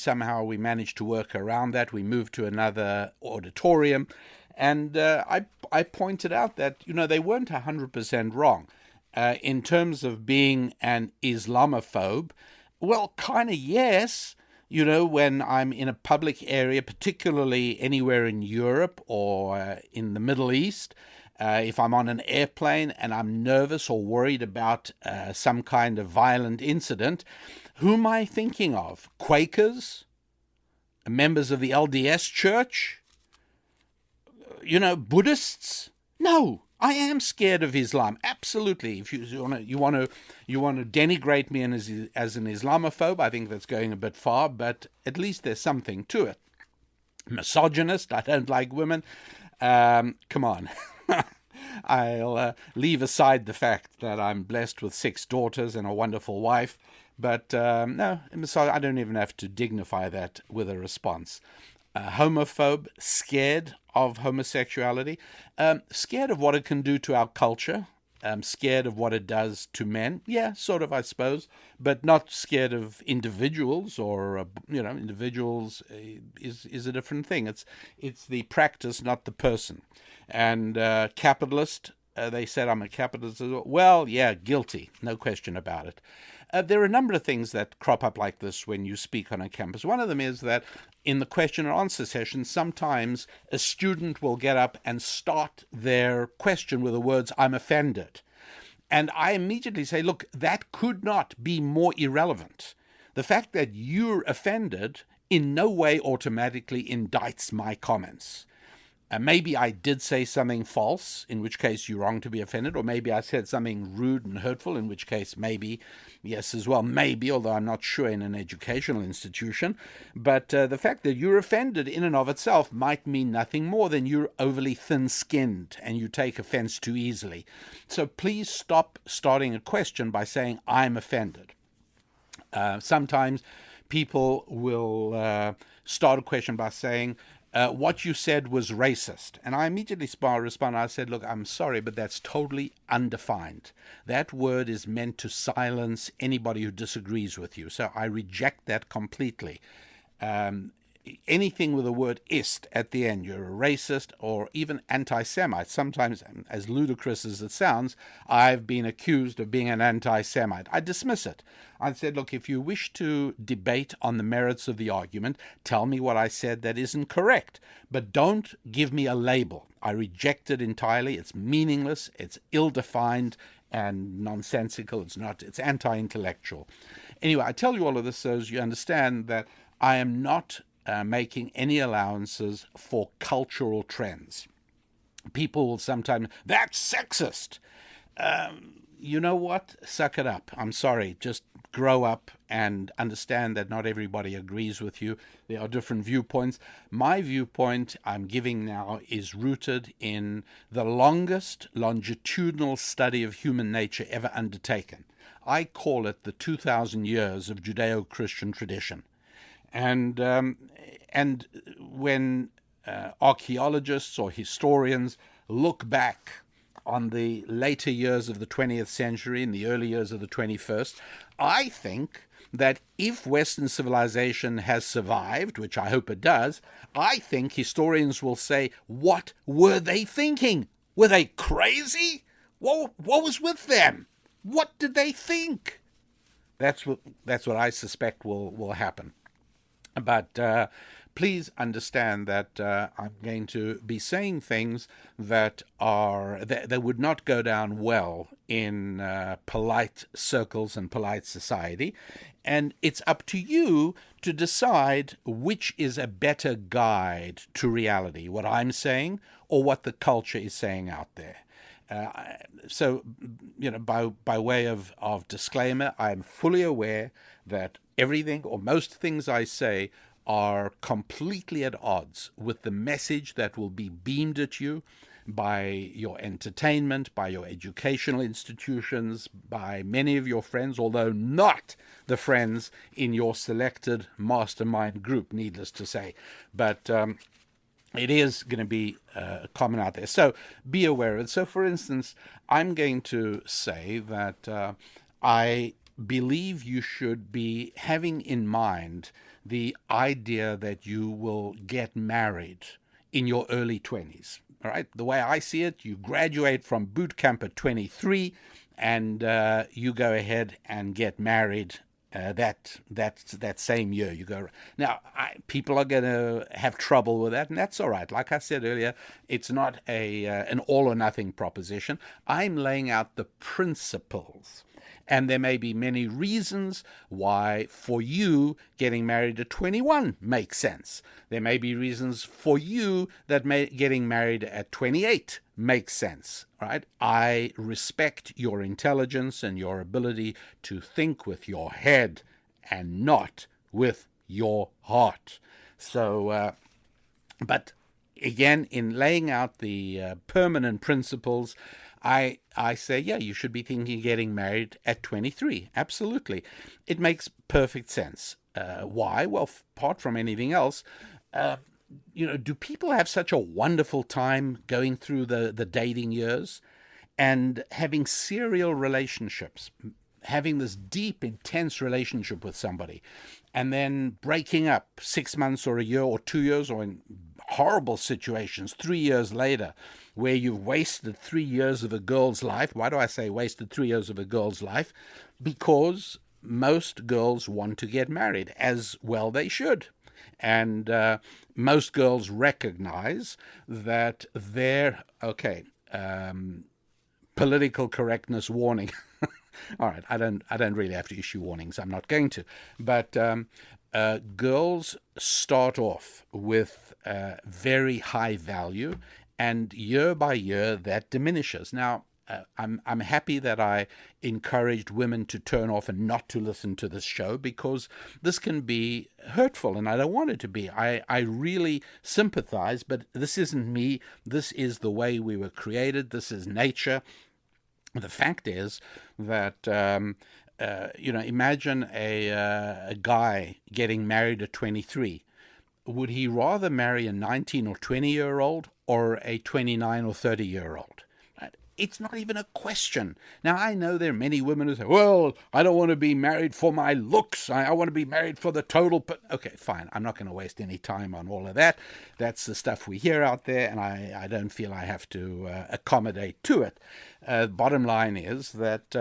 managed to work around that. We moved to another auditorium. And I pointed out that, they weren't 100% wrong. In terms of being an Islamophobe, well, kind of yes. When I'm in a public area, particularly anywhere in Europe or in the Middle East, if I'm on an airplane and I'm nervous or worried about some kind of violent incident, who am I thinking of? Quakers? Members of the LDS Church? Buddhists? No. I am scared of Islam, absolutely. If you want to denigrate me as an Islamophobe, I think that's going a bit far, but at least there's something to it. Misogynist, I don't like women. Come on. I'll leave aside the fact that I'm blessed with 6 daughters and a wonderful wife, but no, I don't even have to dignify that with a response. Homophobe, scared of homosexuality, scared of what it can do to our culture, scared of what it does to men. Yeah, sort of, I suppose, but not scared of individuals or, individuals is a different thing. It's the practice, not the person. And capitalist, they said I'm a capitalist as well. Well, yeah, guilty, no question about it. There are a number of things that crop up like this when you speak on a campus. One of them is that in the question and answer session, sometimes a student will get up and start their question with the words, "I'm offended." And I immediately say, look, that could not be more irrelevant. The fact that you're offended in no way automatically indicts my comments. Maybe I did say something false, in which case you're wrong to be offended, or maybe I said something rude and hurtful, in which case maybe, yes as well, maybe, although I'm not sure in an educational institution. But the fact that you're offended in and of itself might mean nothing more than you're overly thin-skinned and you take offense too easily. So please stop starting a question by saying, "I'm offended." Sometimes people will start a question by saying, what you said was racist. And I immediately respond, I said, look, I'm sorry, but that's totally undefined. That word is meant to silence anybody who disagrees with you. So I reject that completely. Anything with the word ist at the end, you're a racist or even anti-Semite. Sometimes, as ludicrous as it sounds, I've been accused of being an anti-Semite. I dismiss it. I said, look, if you wish to debate on the merits of the argument, tell me what I said that isn't correct. But don't give me a label. I reject it entirely. It's meaningless. It's ill-defined and nonsensical. It's anti-intellectual. Anyway, I tell you all of this so as you understand that I am not making any allowances for cultural trends. People will sometimes, that's sexist. You know what? Suck it up. I'm sorry. Just grow up and understand that not everybody agrees with you. There are different viewpoints. My viewpoint I'm giving now is rooted in the longest longitudinal study of human nature ever undertaken. I call it the 2,000 years of Judeo-Christian tradition. And when archaeologists or historians look back on the later years of the 20th century and the early years of the 21st, I think that if Western civilization has survived, which I hope it does, I think historians will say, what were they thinking? Were they crazy? What was with them? What did they think? That's what I suspect will happen. But please understand that I'm going to be saying things that would not go down well in polite circles and polite society. And it's up to you to decide which is a better guide to reality, what I'm saying or what the culture is saying out there. So, by way of disclaimer, I'm fully aware that everything or most things I say are completely at odds with the message that will be beamed at you by your entertainment, by your educational institutions, by many of your friends, although not the friends in your selected mastermind group, needless to say. But it is going to be common out there. So be aware of it. So, for instance, I'm going to say that I believe you should be having in mind the idea that you will get married in your early 20s. All right. The way I see it, you graduate from boot camp at 23 and you go ahead and get married that same year. You go now. People are going to have trouble with that, and that's all right. Like I said earlier, it's not an all or nothing proposition. I'm laying out the principles. And there may be many reasons why for you getting married at 21 makes sense. There may be reasons for you that getting married at 28 makes sense, right? I respect your intelligence and your ability to think with your head and not with your heart. So, but again, in laying out the permanent principles, I say, yeah, you should be thinking of getting married at 23. Absolutely. It makes perfect sense. Why? Well, apart from anything else, do people have such a wonderful time going through the dating years and having serial relationships, having this deep, intense relationship with somebody, and then breaking up 6 months or a year or 2 years, or in horrible situations 3 years later, where you've wasted 3 years of a girl's life. Why do I say wasted 3 years of a girl's life? Because most girls want to get married, as well they should. And most girls recognize that political correctness warning. All right, I don't really have to issue warnings. I'm not going to. But girls start off with very high value, and year by year that diminishes. Now, I'm happy that I encouraged women to turn off and not to listen to this show, because this can be hurtful, and I don't want it to be. I really sympathize, but this isn't me. This is the way we were created. This is nature. The fact is that, imagine a guy getting married at 23. Would he rather marry a 19 or 20-year-old or a 29 or 30-year-old? It's not even a question. Now, I know there are many women who say, well, I don't want to be married for my looks. I want to be married for the total. Okay, fine. I'm not going to waste any time on all of that. That's the stuff we hear out there, and I don't feel I have to accommodate to it. Bottom line is that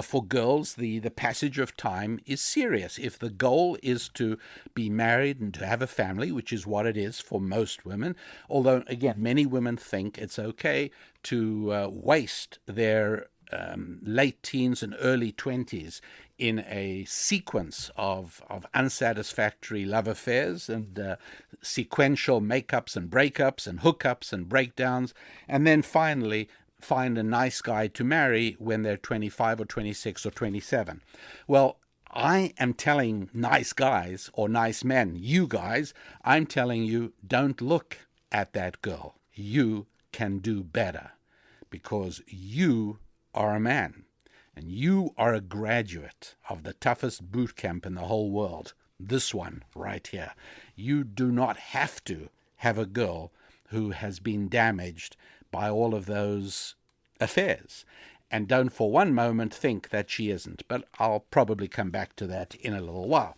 for girls, the passage of time is serious. If the goal is to be married and to have a family, which is what it is for most women, although, again, many women think it's okay to waste their late teens and early 20s in a sequence of unsatisfactory love affairs and sequential makeups and breakups and hookups and breakdowns, and then finally find a nice guy to marry when they're 25 or 26 or 27. Well, I am telling nice guys or nice men, you guys, I'm telling you, don't look at that girl. You can do better, because you are a man and you are a graduate of the toughest boot camp in the whole world. This one right here. You do not have to have a girl who has been damaged by all of those affairs. And don't for one moment think that she isn't. But I'll probably come back to that in a little while.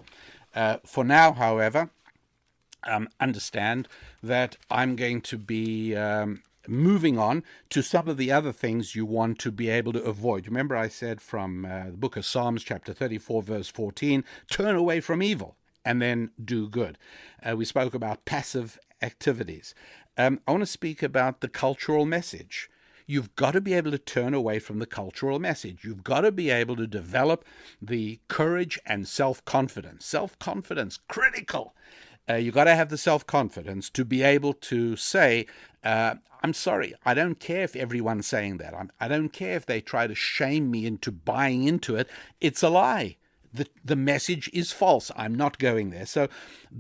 For now, however, understand that I'm going to be moving on to some of the other things you want to be able to avoid. Remember I said from the book of Psalms, chapter 34, verse 14, turn away from evil and then do good. We spoke about passive activities. I want to speak about the cultural message. You've got to be able to turn away from the cultural message. You've got to be able to develop the courage and self-confidence. Self-confidence, critical. You've got to have the self-confidence to be able to say, I'm sorry, I don't care if everyone's saying that. I don't care if they try to shame me into buying into it. It's a lie. the message is false. I'm not going there. So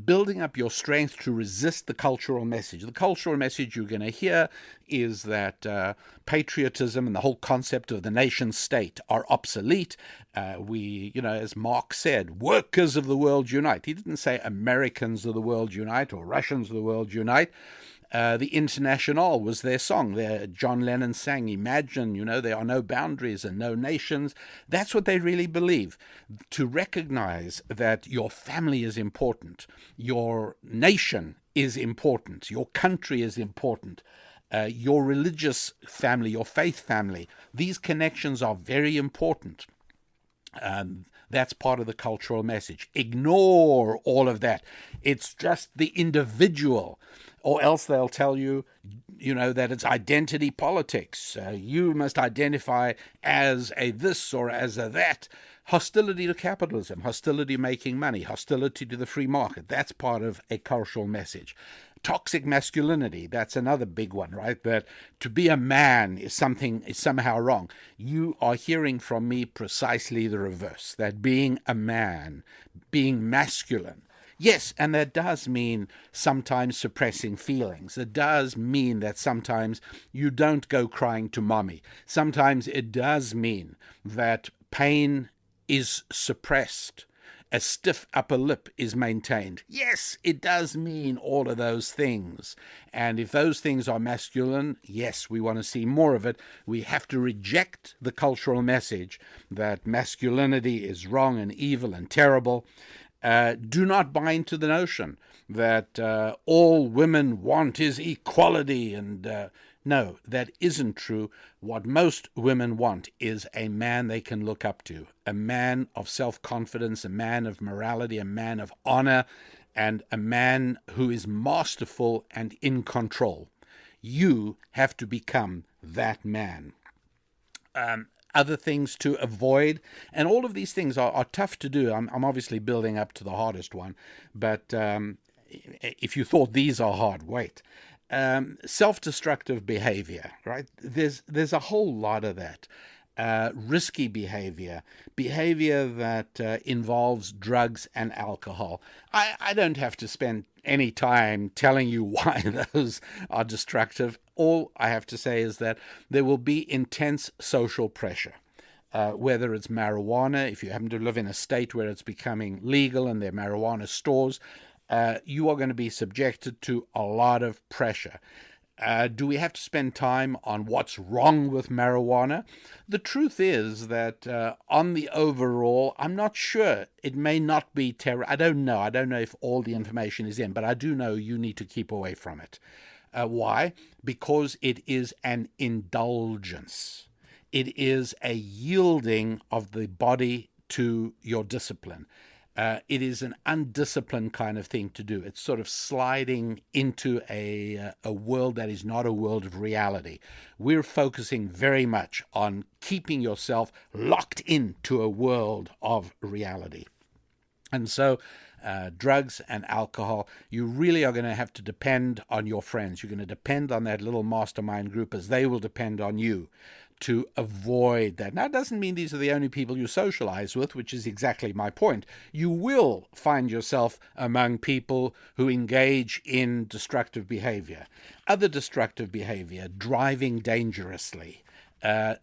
building up your strength to resist the cultural message. The cultural message you're going to hear is that patriotism and the whole concept of the nation state are obsolete. As Marx said, workers of the world unite. He didn't say Americans of the world unite or Russians of the world unite. The Internationale was their song. John Lennon sang, "Imagine, there are no boundaries and no nations." That's what they really believe. To recognize that your family is important, your nation is important, your country is important, your religious family, your faith family, these connections are very important. That's part of the cultural message. Ignore all of that. It's just the individual. Or else they'll tell you, that it's identity politics. You must identify as a this or as a that. Hostility to capitalism, hostility to making money, hostility to the free market. That's part of a cultural message. Toxic masculinity, that's another big one, right? That to be a man is somehow wrong. You are hearing from me precisely the reverse, that being a man, being masculine, yes, and that does mean sometimes suppressing feelings. It does mean that sometimes you don't go crying to mommy. Sometimes it does mean that pain is suppressed. A stiff upper lip is maintained. Yes, it does mean all of those things. And if those things are masculine, yes, we want to see more of it. We have to reject the cultural message that masculinity is wrong and evil and terrible. Do not buy into the notion that all women want is equality. And no, that isn't true. What most women want is a man they can look up to, a man of self-confidence, a man of morality, a man of honor, and a man who is masterful and in control. You have to become that man. Other things to avoid, and all of these things are tough to do. I'm obviously building up to the hardest one, but if you thought these are hard, wait. Self-destructive behavior, right? There's a whole lot of that. Risky behavior that involves drugs and alcohol. I don't have to spend any time telling you why those are destructive. All I have to say is that there will be intense social pressure, whether it's marijuana. If you happen to live in a state where it's becoming legal and there are marijuana stores, you are going to be subjected to a lot of pressure. Do we have to spend time on what's wrong with marijuana? The truth is that on the overall, I'm not sure. It may not be terrible. I don't know. I don't know if all the information is in, but I do know you need to keep away from it. Why? Because it is an indulgence. It is a yielding of the body to your discipline. It is an undisciplined kind of thing to do. It's sort of sliding into a world that is not a world of reality. We're focusing very much on keeping yourself locked into a world of reality. And so drugs and alcohol, you really are going to have to depend on your friends. You're going to depend on that little mastermind group as they will depend on you to avoid that. Now, it doesn't mean these are the only people you socialize with, which is exactly my point. You will find yourself among people who engage in destructive behavior. Other destructive behavior, driving dangerously.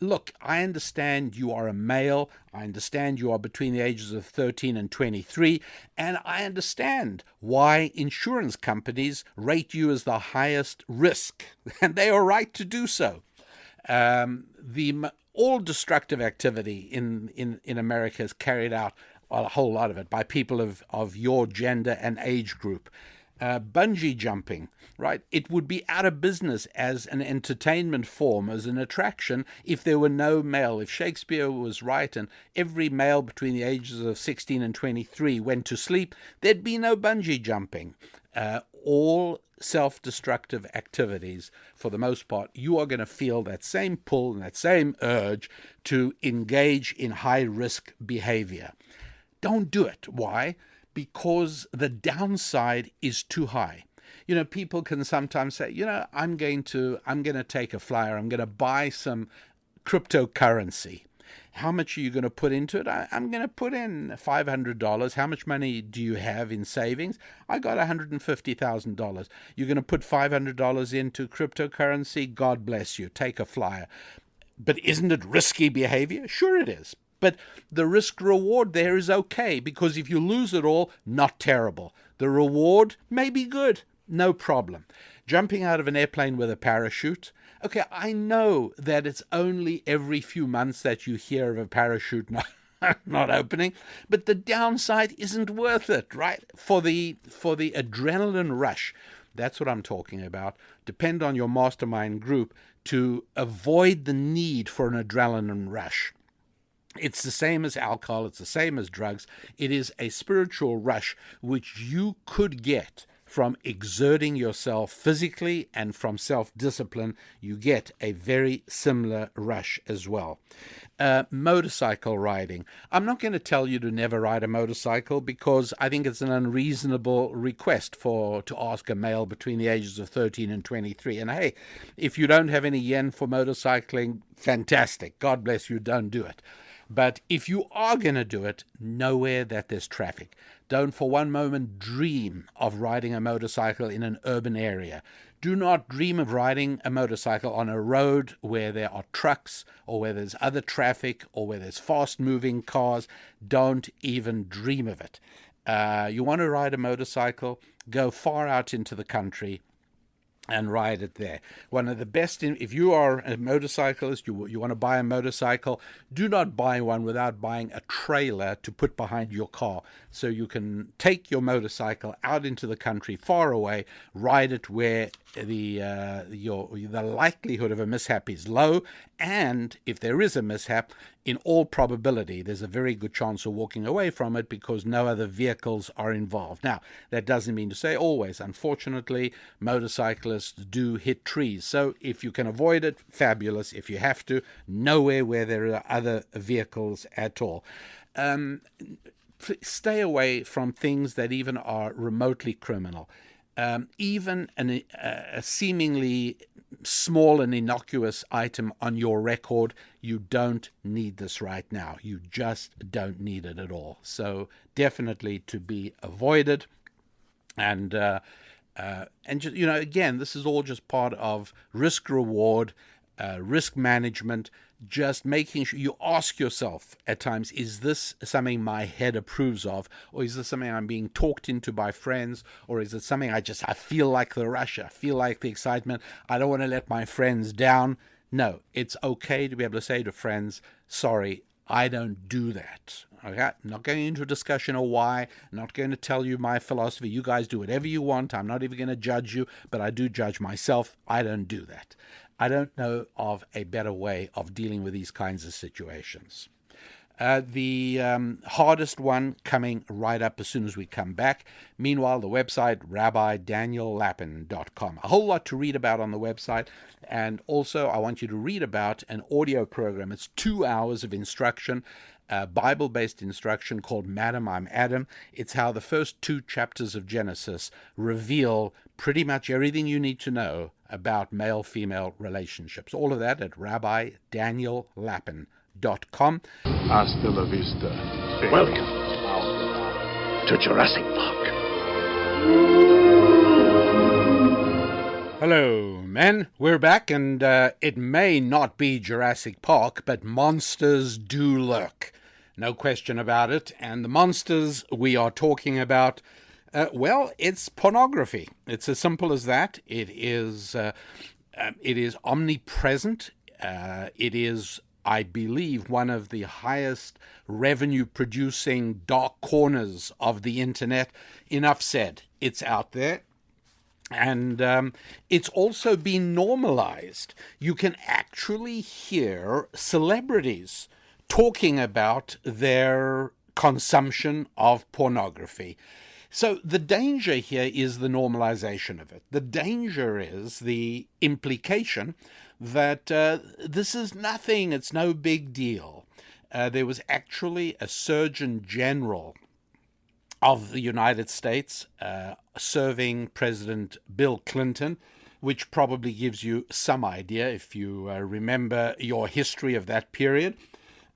Look, I understand you are a male. I understand you are between the ages of 13 and 23. And I understand why insurance companies rate you as the highest risk. And they are right to do so. All destructive activity in America is carried out, well, a whole lot of it, by people of your gender and age group. Bungee jumping, right? It would be out of business as an entertainment form, as an attraction, if there were no male. If Shakespeare was right and every male between the ages of 16 and 23 went to sleep, there'd be no bungee jumping. All self-destructive activities, for the most part, you are going to feel that same pull and that same urge to engage in high-risk behavior. Don't do it. Why? Because the downside is too high. People can sometimes say, I'm going to take a flyer. I'm going to buy some cryptocurrency. How much are you going to put into it? I'm going to put in $500. How much money do you have in savings? I got $150,000. You're going to put $500 into cryptocurrency? God bless you. Take a flyer. But isn't it risky behavior? Sure it is. But the risk reward there is okay, because if you lose it all, not terrible. The reward may be good, no problem. Jumping out of an airplane with a parachute. Okay, I know that it's only every few months that you hear of a parachute not opening, but the downside isn't worth it, right? For the adrenaline rush, that's what I'm talking about. Depend on your mastermind group to avoid the need for an adrenaline rush. It's the same as alcohol. It's the same as drugs. It is a spiritual rush which you could get from exerting yourself physically, and from self-discipline. You get a very similar rush as well. Motorcycle riding. I'm not going to tell you to never ride a motorcycle, because I think it's an unreasonable request to ask a male between the ages of 13 and 23. And hey, if you don't have any yen for motorcycling, fantastic. God bless you, don't do it. But if you are going to do it, nowhere that there's traffic. Don't for one moment dream of riding a motorcycle in an urban area. Do not dream of riding a motorcycle on a road where there are trucks, or where there's other traffic, or where there's fast-moving cars. Don't even dream of it. You want to ride a motorcycle? Go far out into the country and ride it there. One of the best, if you are a motorcyclist, you want to buy a motorcycle, do not buy one without buying a trailer to put behind your car, so you can take your motorcycle out into the country far away, ride it where the likelihood of a mishap is low, and if there is a mishap, in all probability, there's a very good chance of walking away from it because no other vehicles are involved. Now, that doesn't mean to say always. Unfortunately, motorcyclists do hit trees. So if you can avoid it, fabulous. If you have to, nowhere where there are other vehicles at all. Stay away from things that even are remotely criminal. Even a seemingly small and innocuous item on your record, you don't need this right now. You just don't need it at all. So definitely to be avoided. And just, again, this is all just part of risk reward, risk management. Just making sure you ask yourself at times, is this something my head approves of, or is this something I'm being talked into by friends, or is it something I feel like the rush, I feel like the excitement, I don't want to let my friends down. No, it's okay to be able to say to friends, sorry, I don't do that. Okay? I'm not going into a discussion of why. I'm not going to tell you my philosophy. You guys do whatever you want. I'm not even going to judge you, but I do judge myself. I don't do that. I don't know of a better way of dealing with these kinds of situations. The hardest one coming right up as soon as we come back. Meanwhile, the website, rabbidaniellapin.com. A whole lot to read about on the website. And also, I want you to read about an audio program. It's 2 hours of instruction, Bible-based instruction called Madam, I'm Adam. It's how the first 2 chapters of Genesis reveal pretty much everything you need to know about male-female relationships. All of that at rabbidaniellapin.com. Hasta la vista, baby. Welcome to Jurassic Park. Hello, men. We're back, and it may not be Jurassic Park, but monsters do lurk. No question about it. And the monsters we are talking about, it's pornography. It's as simple as that. It is omnipresent. It is, I believe, one of the highest revenue-producing dark corners of the internet. Enough said. It's out there. And it's also been normalized. You can actually hear celebrities talking about their consumption of pornography. So the danger here is the normalization of it. The danger is the implication that this is nothing, it's no big deal. There was actually a Surgeon General of the United States serving President Bill Clinton, which probably gives you some idea if you remember your history of that period.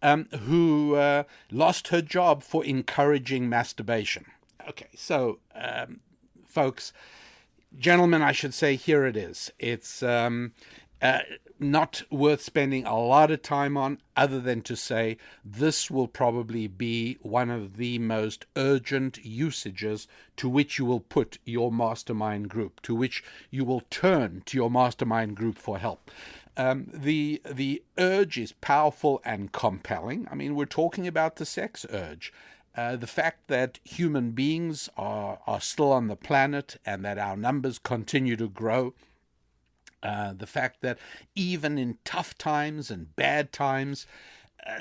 who lost her job for encouraging masturbation. Okay, so, folks, gentlemen, I should say, here it is. It's not worth spending a lot of time on, other than to say this will probably be one of the most urgent usages to which you will put your mastermind group, to which you will turn to your mastermind group for help. The urge is powerful and compelling. I mean, we're talking about the sex urge. The fact that human beings are still on the planet and that our numbers continue to grow. The fact that even in tough times and bad times,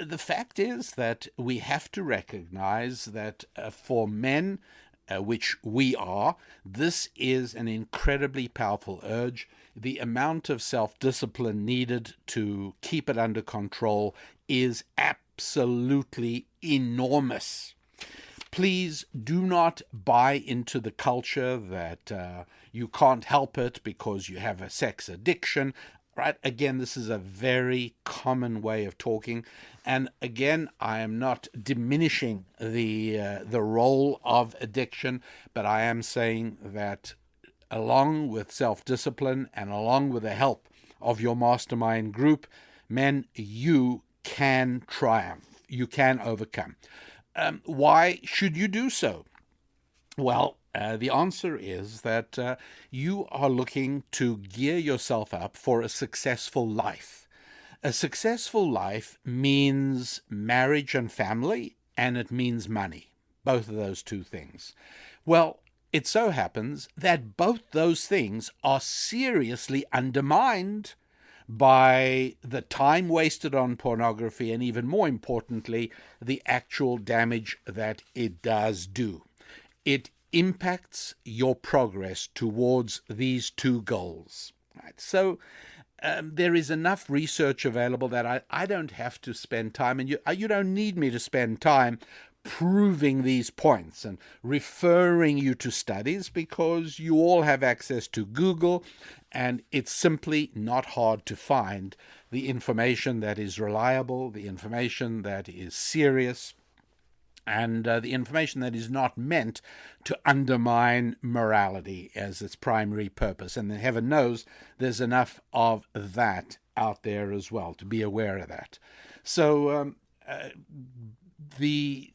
the fact is that we have to recognize that for men, which we are, this is an incredibly powerful urge. The amount of self-discipline needed to keep it under control is absolutely enormous. Please do not buy into the culture that you can't help it because you have a sex addiction, right? Again, this is a very common way of talking. And again, I am not diminishing the role of addiction, but I am saying that along with self-discipline and along with the help of your mastermind group, men, you can triumph. You can overcome. Why should you do so? Well, the answer is that you are looking to gear yourself up for a successful life. A successful life means marriage and family, and it means money, both of those two things. Well, it so happens that both those things are seriously undermined by the time wasted on pornography and, even more importantly, the actual damage that it does do. It impacts your progress towards these two goals. Right? So there is enough research available that I don't have to spend time, and you don't need me to spend time proving these points and referring you to studies, because you all have access to Google, and it's simply not hard to find the information that is reliable, the information that is serious, and the information that is not meant to undermine morality as its primary purpose. And heaven knows there's enough of that out there as well to be aware of that. So the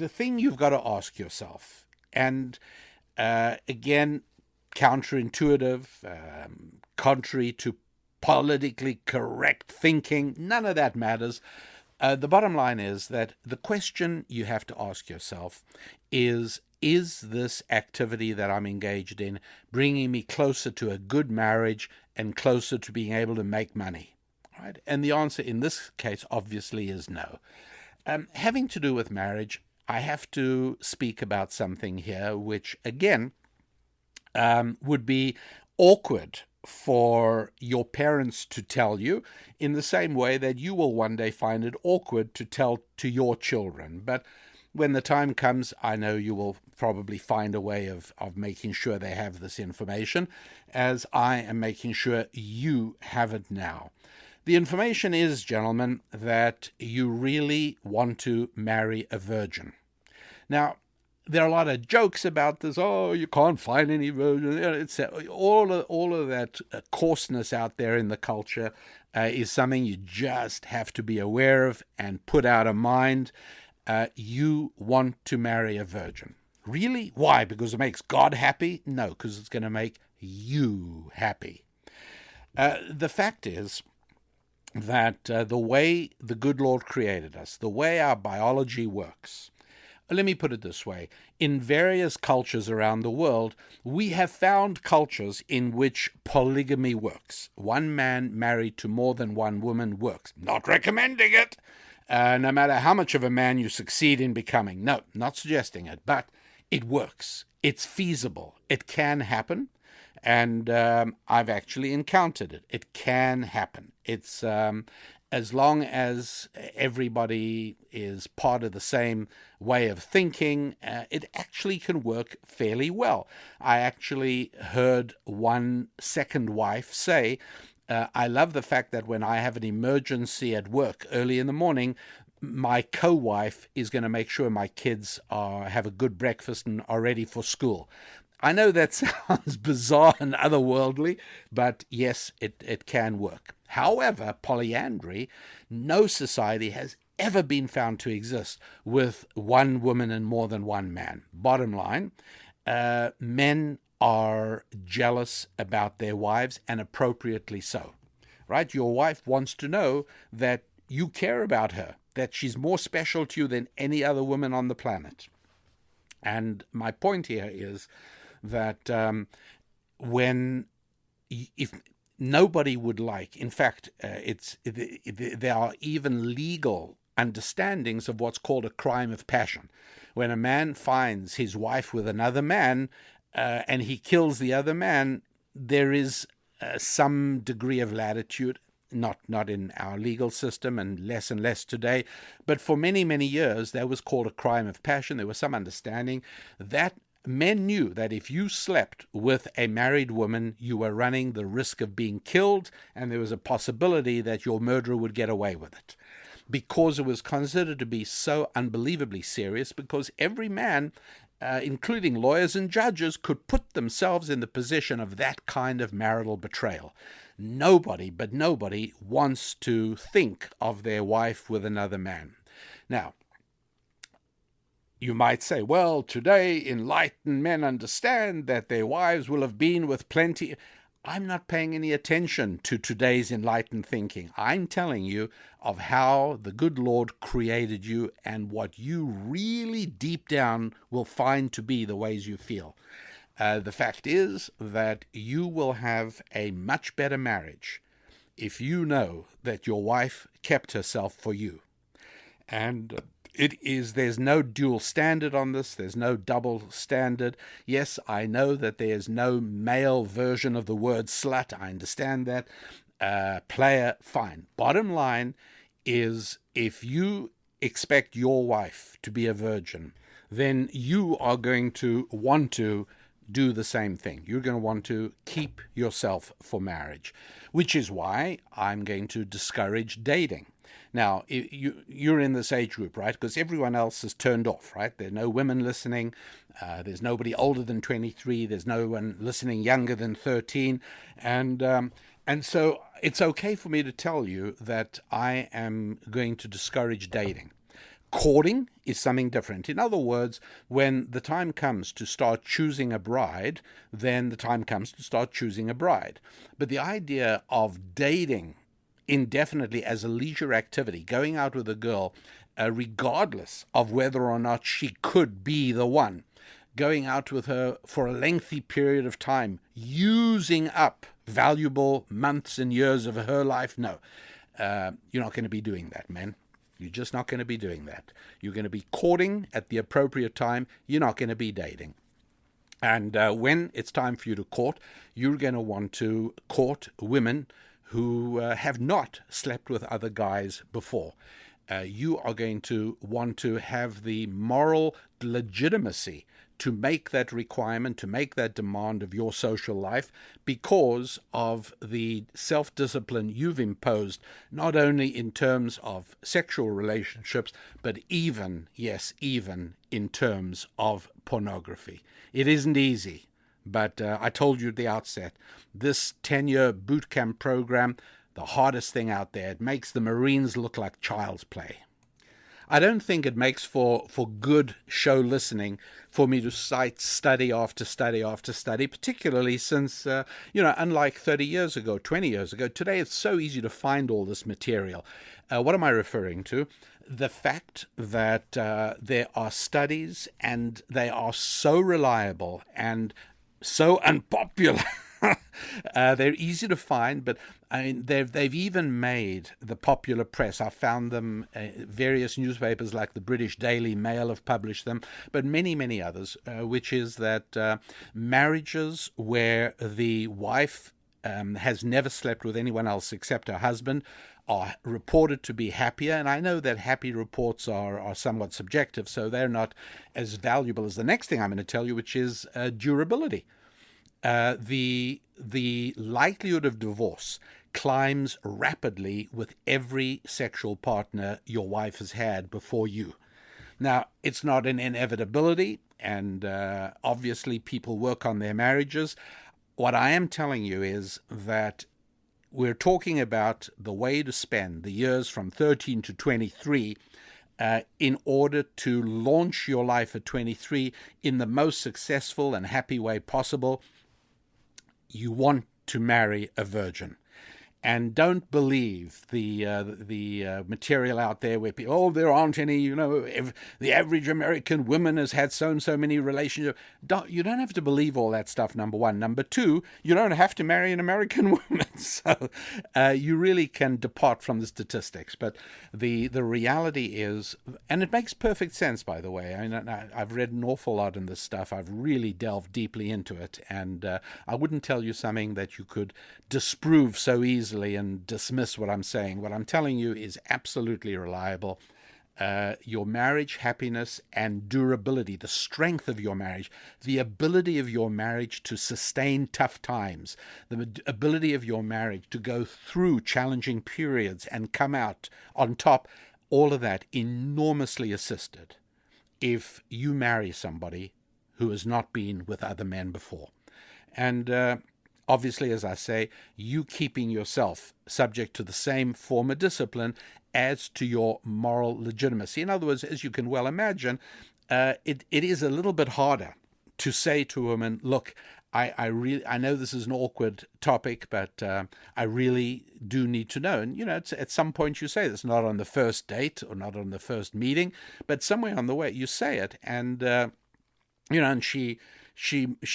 thing you've got to ask yourself, and again, counterintuitive, contrary to politically correct thinking, none of that matters. The bottom line is that the question you have to ask yourself is this activity that I'm engaged in bringing me closer to a good marriage and closer to being able to make money? Right? And the answer in this case obviously is no. Having to do with marriage, I have to speak about something here which, again, would be awkward for your parents to tell you, in the same way that you will one day find it awkward to tell to your children. But when the time comes, I know you will probably find a way of making sure they have this information, as I am making sure you have it now. The information is, gentlemen, that you really want to marry a virgin. Now, there are a lot of jokes about this. Oh, you can't find any virgin. It's all of that coarseness out there in the culture is something you just have to be aware of and put out of mind. You want to marry a virgin. Really? Why? Because it makes God happy? No, because it's going to make you happy. The fact is that the way the good Lord created us, the way our biology works, let me put it this way. In various cultures around the world, we have found cultures in which polygamy works. One man married to more than one woman works. Not recommending it, no matter how much of a man you succeed in becoming. No, not suggesting it, but it works. It's feasible. It can happen, and I've actually encountered it. It can happen. It's as long as everybody is part of the same way of thinking, it actually can work fairly well. I actually heard one second wife say, I love the fact that when I have an emergency at work early in the morning, my co-wife is going to make sure my kids have a good breakfast and are ready for school. I know that sounds bizarre and otherworldly, but yes, it can work. However, polyandry, no society has ever been found to exist with one woman and more than one man. Bottom line, men are jealous about their wives, and appropriately so, right? Your wife wants to know that you care about her, that she's more special to you than any other woman on the planet. And my point here is that if nobody would like, in fact, there are even legal understandings of what's called a crime of passion. When a man finds his wife with another man and he kills the other man, there is some degree of latitude, not in our legal system and less today, but for many, many years that was called a crime of passion. There was some understanding that men knew that if you slept with a married woman, you were running the risk of being killed, and there was a possibility that your murderer would get away with it, because it was considered to be so unbelievably serious, because every man, including lawyers and judges, could put themselves in the position of that kind of marital betrayal. Nobody wants to think of their wife with another man. Now, you might say, well, today enlightened men understand that their wives will have been with plenty. I'm not paying any attention to today's enlightened thinking. I'm telling you of how the good Lord created you and what you really deep down will find to be the ways you feel. The fact is that you will have a much better marriage if you know that your wife kept herself for you. And there's no dual standard on this. There's no double standard. Yes, I know that there's no male version of the word slut. I understand that. Player, fine. Bottom line is, if you expect your wife to be a virgin, then you are going to want to do the same thing. You're going to want to keep yourself for marriage, which is why I'm going to discourage dating. Now, you're in this age group, right? Because everyone else is turned off, right? There are no women listening. There's nobody older than 23. There's no one listening younger than 13. And so it's okay for me to tell you that I am going to discourage dating. Courting is something different. In other words, when the time comes to start choosing a bride, then the time comes to start choosing a bride. But the idea of dating indefinitely as a leisure activity, going out with a girl, regardless of whether or not she could be the one, going out with her for a lengthy period of time, using up valuable months and years of her life, no. You're not going to be doing that, man. You're just not going to be doing that. You're going to be courting at the appropriate time. You're not going to be dating. And when it's time for you to court, you're going to want to court women who have not slept with other guys before. You are going to want to have the moral legitimacy to make that requirement, to make that demand of your social life, because of the self-discipline you've imposed, not only in terms of sexual relationships, but even in terms of pornography. It isn't easy. But I told you at the outset, this 10-year boot camp program, the hardest thing out there. It makes the Marines look like child's play. I don't think it makes for good show listening for me to cite study after study after study, particularly since, unlike 30 years ago, 20 years ago, today it's so easy to find all this material. What am I referring to? The fact that there are studies and they are so reliable and so unpopular. They're easy to find, but I mean, they've even made the popular press. I found them, various newspapers like the British Daily Mail have published them, but many, many others, which is that marriages where the wife has never slept with anyone else except her husband are reported to be happier. And I know that happy reports are somewhat subjective, so they're not as valuable as the next thing I'm going to tell you, which is durability. The likelihood of divorce climbs rapidly with every sexual partner your wife has had before you. Now, it's not an inevitability, and obviously people work on their marriages. What I am telling you is that we're talking about the way to spend the years from 13 to 23 in order to launch your life at 23 in the most successful and happy way possible. You want to marry a virgin. And don't believe the material out there where people, there aren't any, the average American woman has had so and so many relationships. You don't have to believe all that stuff, number one. Number two, you don't have to marry an American woman. So you really can depart from the statistics. But the reality is, and it makes perfect sense, by the way. I mean, I've read an awful lot in this stuff. I've really delved deeply into it. And I wouldn't tell you something that you could disprove so easily and dismiss what I'm saying. What I'm telling you is absolutely reliable. Your marriage happiness and durability, the strength of your marriage, the ability of your marriage to sustain tough times, the ability of your marriage to go through challenging periods and come out on top, all of that enormously assisted if you marry somebody who has not been with other men before. And obviously, as I say, you keeping yourself subject to the same form of discipline adds to your moral legitimacy. In other words, as you can well imagine, it is a little bit harder to say to a woman, look, I know this is an awkward topic, but I really do need to know. And, at some point you say this, not on the first date or not on the first meeting, but somewhere on the way you say it. And, and she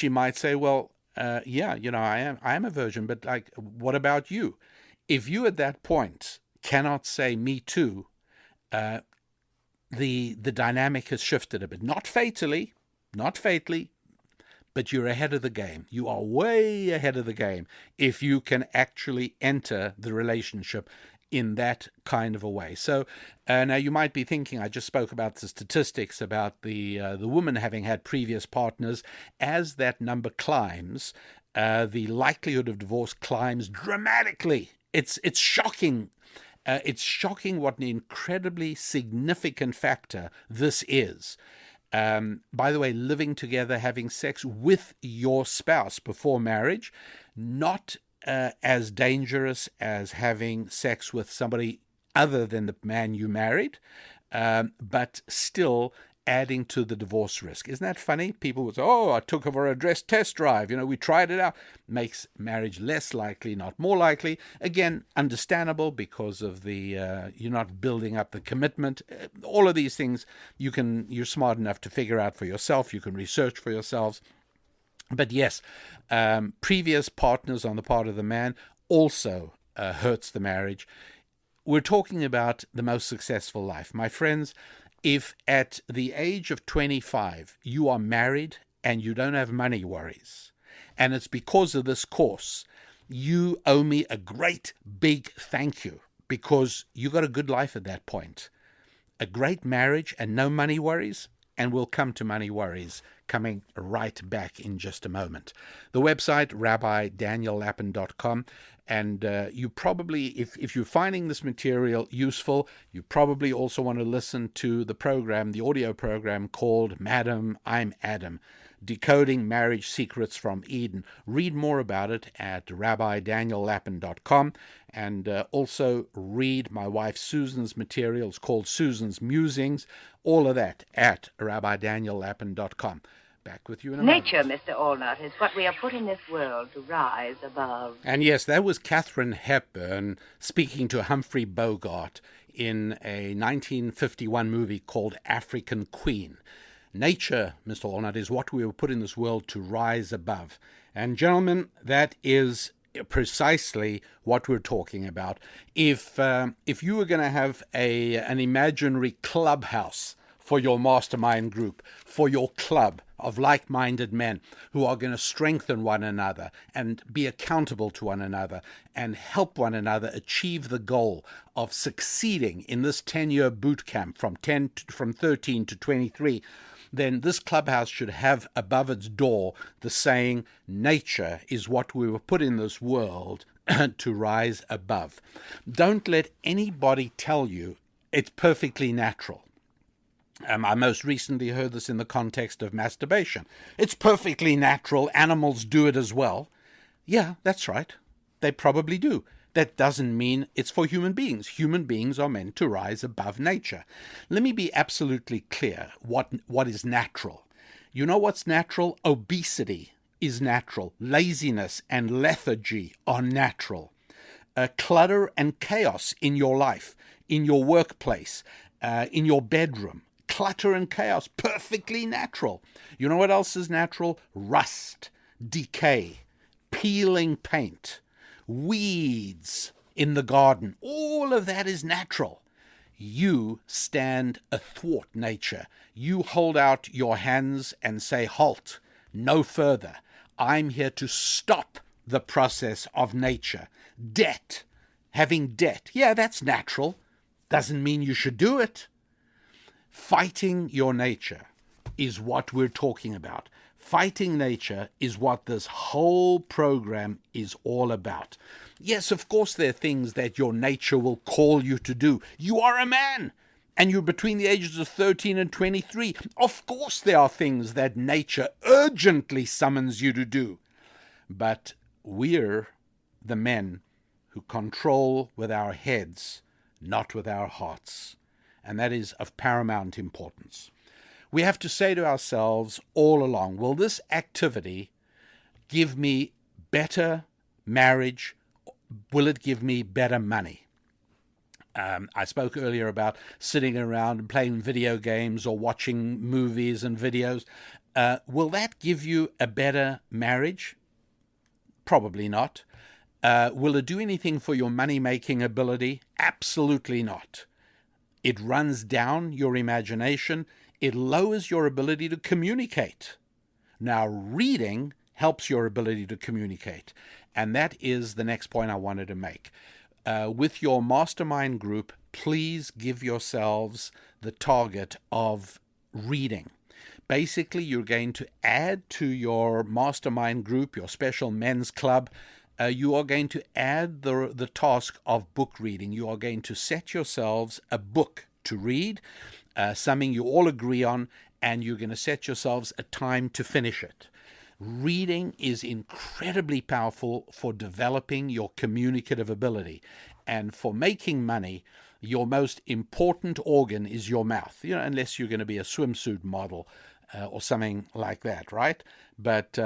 might say, well, I am a virgin, but what about you? If you at that point cannot say me too, the dynamic has shifted a bit. Not fatally, but you're ahead of the game. You are way ahead of the game if you can actually enter the relationship in that kind of a way. So now you might be thinking, I just spoke about the statistics about the woman having had previous partners. As that number climbs, the likelihood of divorce climbs dramatically. It's shocking. It's shocking what an incredibly significant factor this is. By the way, living together, having sex with your spouse before marriage, not as dangerous as having sex with somebody other than the man you married, but still adding to the divorce risk. Isn't that funny? People would say, I took her for a dress test drive. We tried it out. Makes marriage less likely, not more likely. Again, understandable because of the you're not building up the commitment. All of these things you're smart enough to figure out for yourself. You can research for yourselves. But yes, previous partners on the part of the man also hurts the marriage. We're talking about the most successful life. My friends, if at the age of 25 you are married and you don't have money worries, and it's because of this course, you owe me a great big thank you because you got a good life at that point. A great marriage and no money worries, and we'll come to money worries coming right back in just a moment. The website, RabbiDanielLapin.com. And you probably, if you're finding this material useful, you probably also want to listen to the program, the audio program called Madam, I'm Adam, Decoding Marriage Secrets from Eden. Read more about it at RabbiDanielLapin.com. And also read my wife Susan's materials called Susan's Musings. All of that at RabbiDanielLapin.com. Back with you in a moment. Nature, Mr. Allnut, is what we are put in this world to rise above. And yes, that was Katharine Hepburn speaking to Humphrey Bogart in a 1951 movie called African Queen. Nature, Mr. Allnut, is what we were put in this world to rise above. And gentlemen, that is precisely what we're talking about. If you were going to have an imaginary clubhouse for your mastermind group, for your club of like-minded men who are going to strengthen one another and be accountable to one another and help one another achieve the goal of succeeding in this 10-year boot camp from 13 to 23, then this clubhouse should have above its door the saying, nature is what we were put in this world to rise above. Don't let anybody tell you it's perfectly natural. I most recently heard this in the context of masturbation. It's perfectly natural. Animals do it as well. Yeah, that's right. They probably do. That doesn't mean it's for human beings. Human beings are meant to rise above nature. Let me be absolutely clear what is natural. You know what's natural? Obesity is natural. Laziness and lethargy are natural. Clutter and chaos in your life, in your workplace, in your bedroom. Clutter and chaos, perfectly natural. You know what else is natural? Rust, decay, peeling paint, weeds in the garden. All of that is natural. You stand athwart nature. You hold out your hands and say, halt, no further. I'm here to stop the process of nature. Debt, having debt, yeah, that's natural. Doesn't mean you should do it. Fighting your nature is what we're talking about. Fighting nature is what this whole program is all about. Yes, of course, there are things that your nature will call you to do. You are a man, and you're between the ages of 13 and 23. Of course, there are things that nature urgently summons you to do. But we're the men who control with our heads, not with our hearts. And that is of paramount importance. We have to say to ourselves all along, will this activity give me better marriage? Will it give me better money? I spoke earlier about sitting around and playing video games or watching movies and videos. Will that give you a better marriage? Probably not. Will it do anything for your money-making ability? Absolutely not. It runs down your imagination. It lowers your ability to communicate. Now, reading helps your ability to communicate. And that is the next point I wanted to make. With your mastermind group, please give yourselves the target of reading. Basically, you're going to add to your mastermind group, your special men's club, you are going to add the task of book reading. You are going to set yourselves a book to read, something you all agree on, and you're going to set yourselves a time to finish it. Reading is incredibly powerful for developing your communicative ability. And for making money, your most important organ is your mouth, unless you're going to be a swimsuit model or something like that, right? But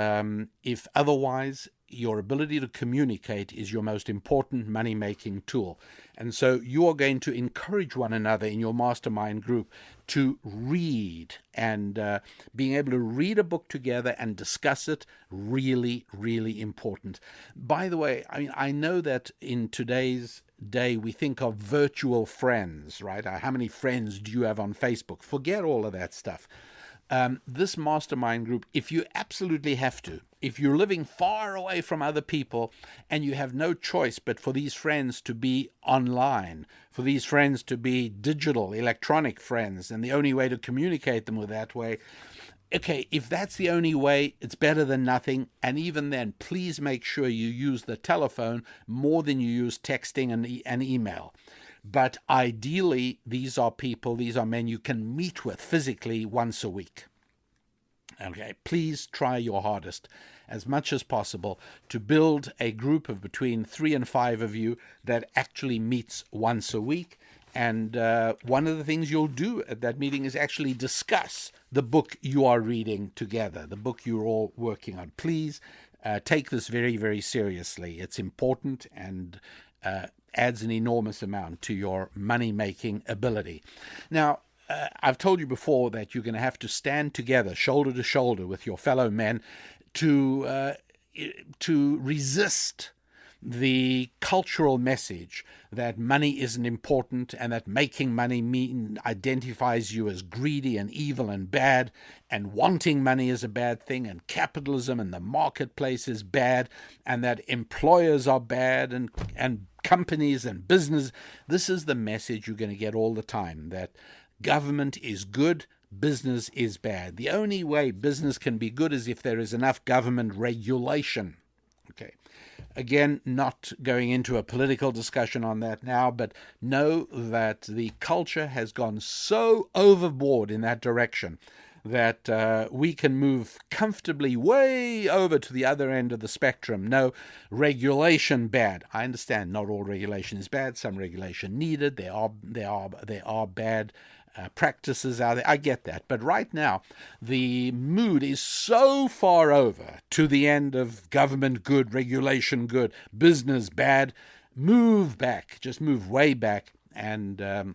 if otherwise, your ability to communicate is your most important money-making tool. And so you are going to encourage one another in your mastermind group to read, and being able to read a book together and discuss it, really, really important. By the way, I know that in today's day we think of virtual friends, right? How many friends do you have on Facebook? Forget all of that stuff. This mastermind group, if you absolutely have to, if you're living far away from other people and you have no choice but for these friends to be online, for these friends to be digital, electronic friends, and the only way to communicate them with that way, okay, if that's the only way, it's better than nothing. And even then, please make sure you use the telephone more than you use texting and email. But ideally, these are men you can meet with physically once a week. Okay, please try your hardest as much as possible to build a group of between 3 and 5 of you that actually meets once a week. And one of the things you'll do at that meeting is actually discuss the book you are reading together, the book you're all working on. Please take this very, very seriously. It's important and adds an enormous amount to your money-making ability. Now, I've told you before that you're going to have to stand together, shoulder to shoulder with your fellow men to resist the cultural message that money isn't important and that making money identifies you as greedy and evil and bad, and wanting money is a bad thing, and capitalism and the marketplace is bad, and that employers are bad and companies and business. This is the message you're going to get all the time, that government is good, business is bad. The only way business can be good is if there is enough government regulation. Okay. Again, not going into a political discussion on that now, but know that the culture has gone so overboard in that direction that we can move comfortably way over to the other end of the spectrum. No, regulation bad. I understand not all regulation is bad. Some regulation needed. There are bad practices out there. I get that. But right now, the mood is so far over to the end of government good, regulation good, business bad. Move back. Just move way back and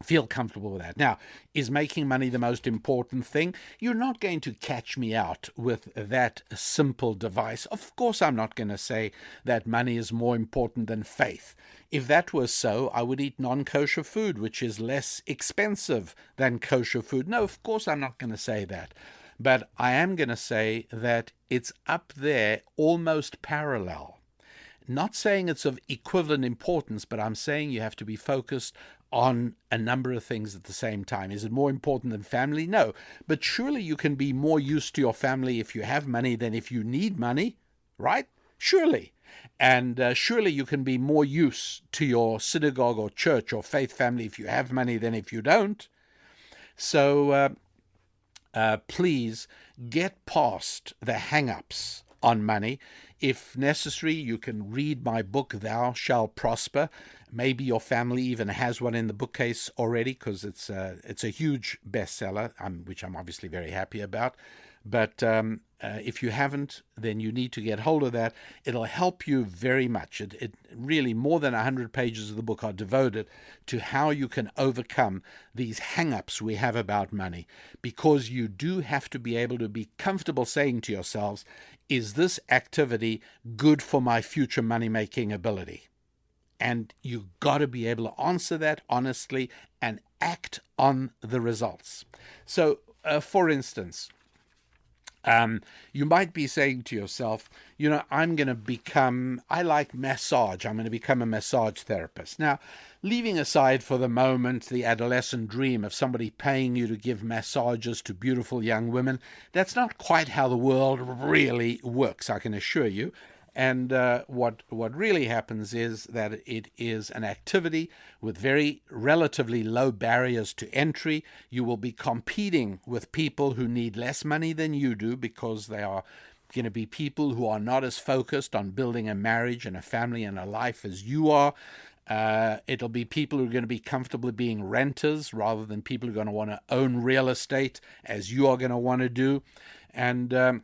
feel comfortable with that. Now, is making money the most important thing? You're not going to catch me out with that simple device. Of course, I'm not going to say that money is more important than faith. If that was so, I would eat non-kosher food, which is less expensive than kosher food. No, of course, I'm not going to say that. But I am going to say that it's up there, almost parallel. Not saying it's of equivalent importance, but I'm saying you have to be focused on a number of things at the same time. Is it more important than family? No. But surely you can be more used to your family if you have money than if you need money, right? Surely. And surely you can be more used to your synagogue or church or faith family if you have money than if you don't. So please get past the hang-ups on money. If necessary, you can read my book, Thou Shalt Prosper. Maybe your family even has one in the bookcase already, because it's a huge bestseller, which I'm obviously very happy about. But if you haven't, then you need to get hold of that. It'll help you very much. It really, more than 100 pages of the book are devoted to how you can overcome these hang-ups we have about money, because you do have to be able to be comfortable saying to yourselves, is this activity good for my future money-making ability? And you got to be able to answer that honestly and act on the results. So, for instance, you might be saying to yourself, I like massage. I'm going to become a massage therapist. Now, leaving aside for the moment the adolescent dream of somebody paying you to give massages to beautiful young women, that's not quite how the world really works, I can assure you. And what really happens is that it is an activity with very relatively low barriers to entry. You will be competing with people who need less money than you do, because they are going to be people who are not as focused on building a marriage and a family and a life as you are. It'll be people who are going to be comfortable being renters rather than people who are going to want to own real estate as you are going to want to do. And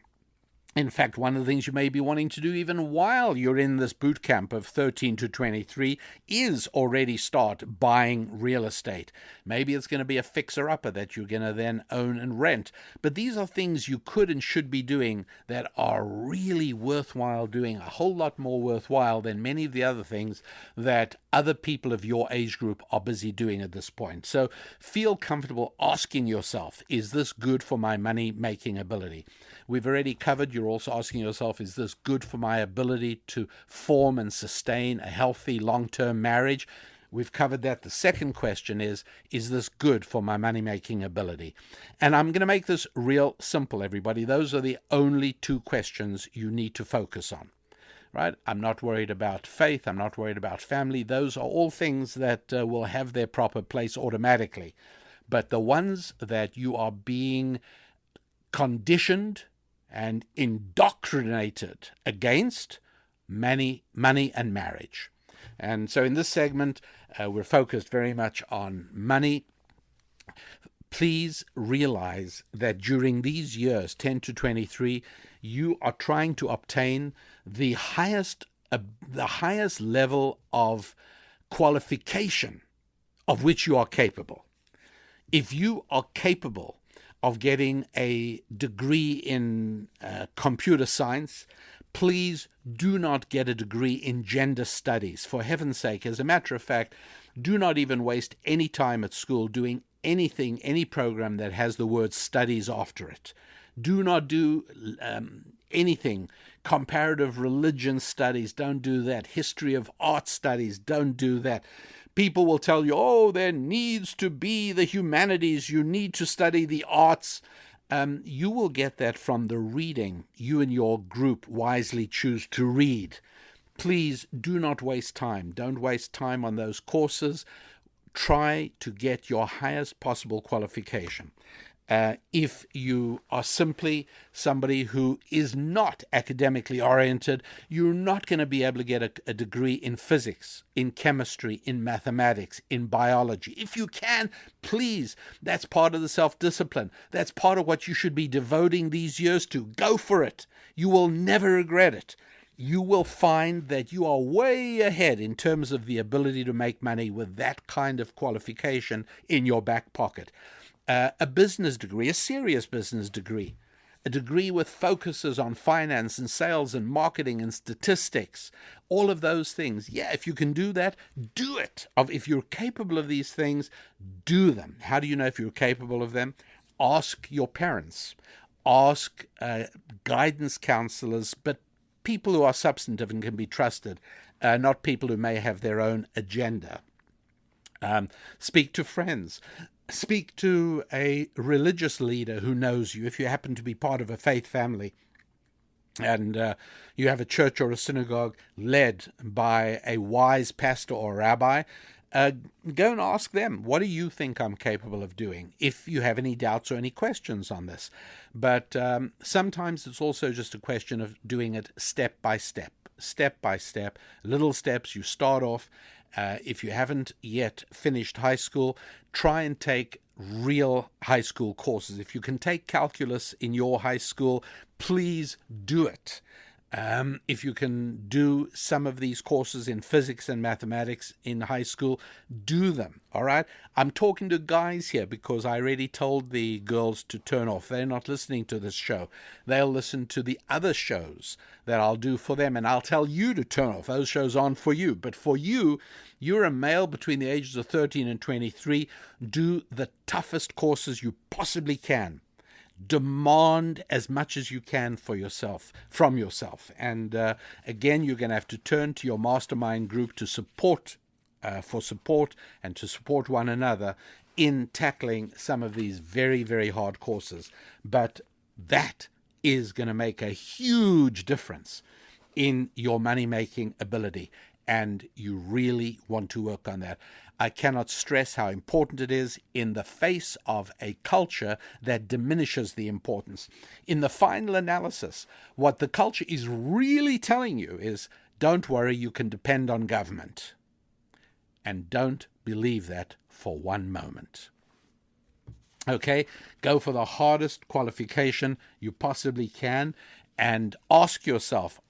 in fact, one of the things you may be wanting to do even while you're in this boot camp of 13 to 23 is already start buying real estate. Maybe it's going to be a fixer-upper that you're going to then own and rent. But these are things you could and should be doing that are really worthwhile doing, a whole lot more worthwhile than many of the other things that other people of your age group are busy doing at this point. So feel comfortable asking yourself, is this good for my money-making ability? We've already covered, you're also asking yourself, is this good for my ability to form and sustain a healthy long-term marriage? We've covered that. The second question is this good for my money-making ability? And I'm going to make this real simple, everybody. Those are the only two questions you need to focus on, right? I'm not worried about faith. I'm not worried about family. Those are all things that will have their proper place automatically. But the ones that you are being conditioned and indoctrinated against, money and marriage. And so in this segment, we're focused very much on money. Please realize that during these years, 10 to 23, you are trying to obtain the highest level of qualification of which you are capable. If you are capable of getting a degree in computer science, please do not get a degree in gender studies. For heaven's sake, as a matter of fact, do not even waste any time at school doing anything, any program that has the word studies after it. Do not do anything. Comparative religion studies, don't do that. History of art studies, don't do that. People will tell you, oh, there needs to be the humanities. You need to study the arts. You will get that from the reading you and your group wisely choose to read. Please do not waste time. Don't waste time on those courses. Try to get your highest possible qualification. If you are simply somebody who is not academically oriented, you're not going to be able to get a degree in physics, in chemistry, in mathematics, in biology. If you can, please, that's part of the self-discipline. That's part of what you should be devoting these years to. Go for it. You will never regret it. You will find that you are way ahead in terms of the ability to make money with that kind of qualification in your back pocket. A business degree, a serious business degree, a degree with focuses on finance and sales and marketing and statistics, all of those things. Yeah, if you can do that, do it. If you're capable of these things, do them. How do you know if you're capable of them? Ask your parents. Ask guidance counselors, but people who are substantive and can be trusted, not people who may have their own agenda. Speak to friends. Speak to a religious leader who knows you. If you happen to be part of a faith family and you have a church or a synagogue led by a wise pastor or rabbi, go and ask them, what do you think I'm capable of doing, if you have any doubts or any questions on this. But sometimes it's also just a question of doing it step by step, little steps. You start off. If you haven't yet finished high school, try and take real high school courses. If you can take calculus in your high school, please do it. If you can do some of these courses in physics and mathematics in high school, do them, all right? I'm talking to guys here because I already told the girls to turn off. They're not listening to this show. They'll listen to the other shows that I'll do for them, and I'll tell you to turn off. Those shows aren't for you. But for you, you're a male between the ages of 13 and 23. Do the toughest courses you possibly can. Demand as much as you can from yourself. And again, you're going to have to turn to your mastermind group to support and to support one another in tackling some of these very, very hard courses. But that is going to make a huge difference in your money-making ability, and you really want to work on that. I cannot stress how important it is in the face of a culture that diminishes the importance. In the final analysis, what the culture is really telling you is, don't worry, you can depend on government. And don't believe that for one moment. Okay, go for the hardest qualification you possibly can and ask yourself,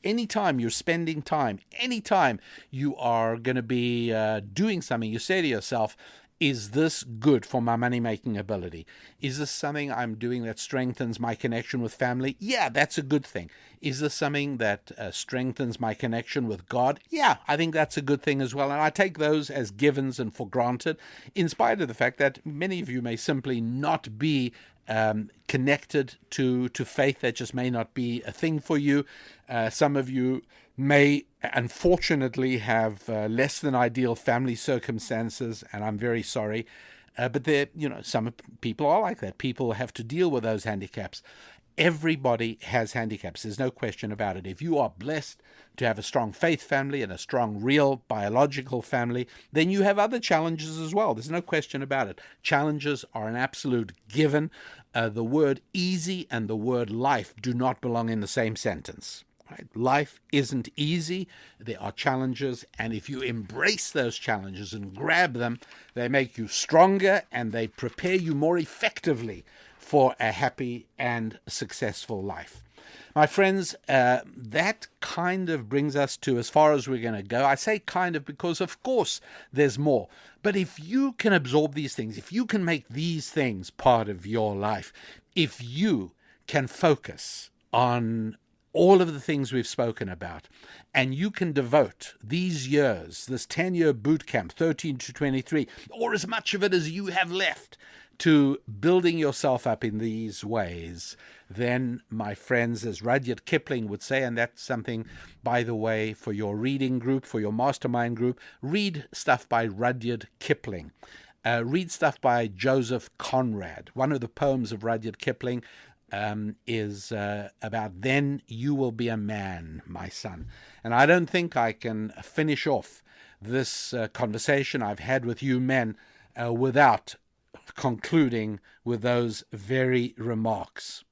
anytime you're spending time, anytime you are going to be doing something, you say to yourself, is this good for my money-making ability? Is this something I'm doing that strengthens my connection with family? Yeah, that's a good thing. Is this something that strengthens my connection with God? Yeah, I think that's a good thing as well. And I take those as givens and for granted, in spite of the fact that many of you may simply not be connected to faith. That just may not be a thing for you. Some of you may unfortunately have less than ideal family circumstances, and I'm very sorry. But some people are like that. People have to deal with those handicaps. Everybody has handicaps. There's no question about it. If you are blessed to have a strong faith family and a strong, real biological family, then you have other challenges as well. There's no question about it. Challenges are an absolute given. The word easy and the word life do not belong in the same sentence. Right? Life isn't easy. There are challenges, and if you embrace those challenges and grab them, they make you stronger and they prepare you more effectively for a happy and successful life. My friends, that kind of brings us to as far as we're going to go. I say kind of because, of course, there's more. But if you can absorb these things, if you can make these things part of your life, if you can focus on all of the things we've spoken about, and you can devote these years, this 10-year boot camp, 13 to 23, or as much of it as you have left, to building yourself up in these ways, then, my friends, as Rudyard Kipling would say, and that's something, by the way, for your reading group, for your mastermind group, read stuff by Rudyard Kipling. Read stuff by Joseph Conrad. One of the poems of Rudyard Kipling is about then you will be a man, my son. And I don't think I can finish off this conversation I've had with you men without concluding with those very remarks.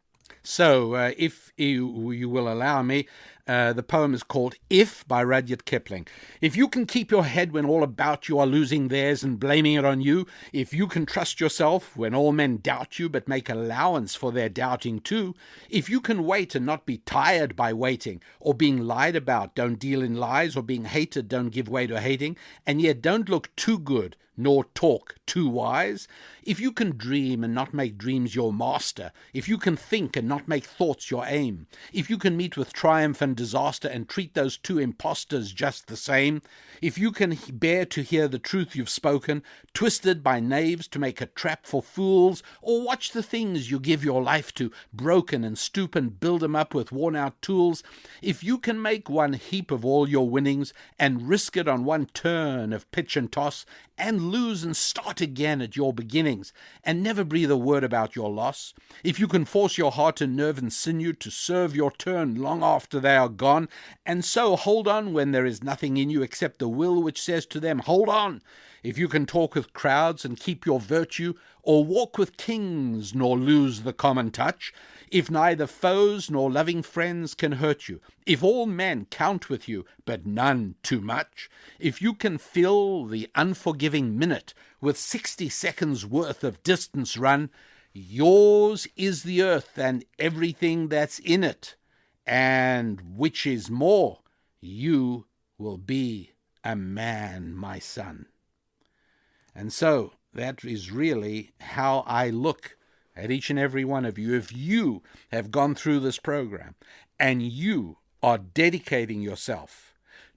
So, if you will allow me, the poem is called If by Rudyard Kipling. If you can keep your head when all about you are losing theirs and blaming it on you, if you can trust yourself when all men doubt you but make allowance for their doubting too, if you can wait and not be tired by waiting, or being lied about, don't deal in lies, or being hated, don't give way to hating, and yet don't look too good, nor talk too wise, if you can dream and not make dreams your master, if you can think and not make thoughts your aim, if you can meet with triumph and disaster and treat those two impostors just the same, if you can bear to hear the truth you've spoken, twisted by knaves to make a trap for fools, or watch the things you give your life to, broken and stoop and build 'em up with worn-out tools, if you can make one heap of all your winnings and risk it on one turn of pitch and toss, and lose and start again at your beginnings, and never breathe a word about your loss, if you can force your heart and nerve and sinew to serve your turn long after they are gone, and so hold on when there is nothing in you except the will which says to them, hold on, if you can talk with crowds and keep your virtue, or walk with kings nor lose the common touch, if neither foes nor loving friends can hurt you, if all men count with you, but none too much, if you can fill the unforgiving minute with 60 seconds worth of distance run, yours is the earth and everything that's in it, and which is more, you will be a man, my son. And so that is really how I look at each and every one of you. If you have gone through this program and you are dedicating yourself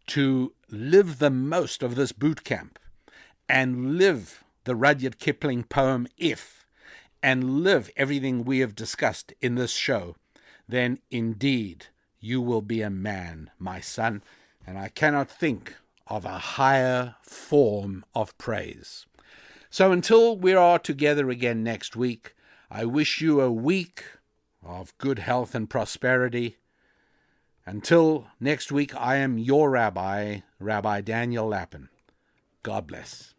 to live the most of this boot camp and live the Rudyard Kipling poem If, and live everything we have discussed in this show, then indeed you will be a man, my son. And I cannot think of a higher form of praise. So until we are together again next week, I wish you a week of good health and prosperity. Until next week, I am your Rabbi, Rabbi Daniel Lapin. God bless.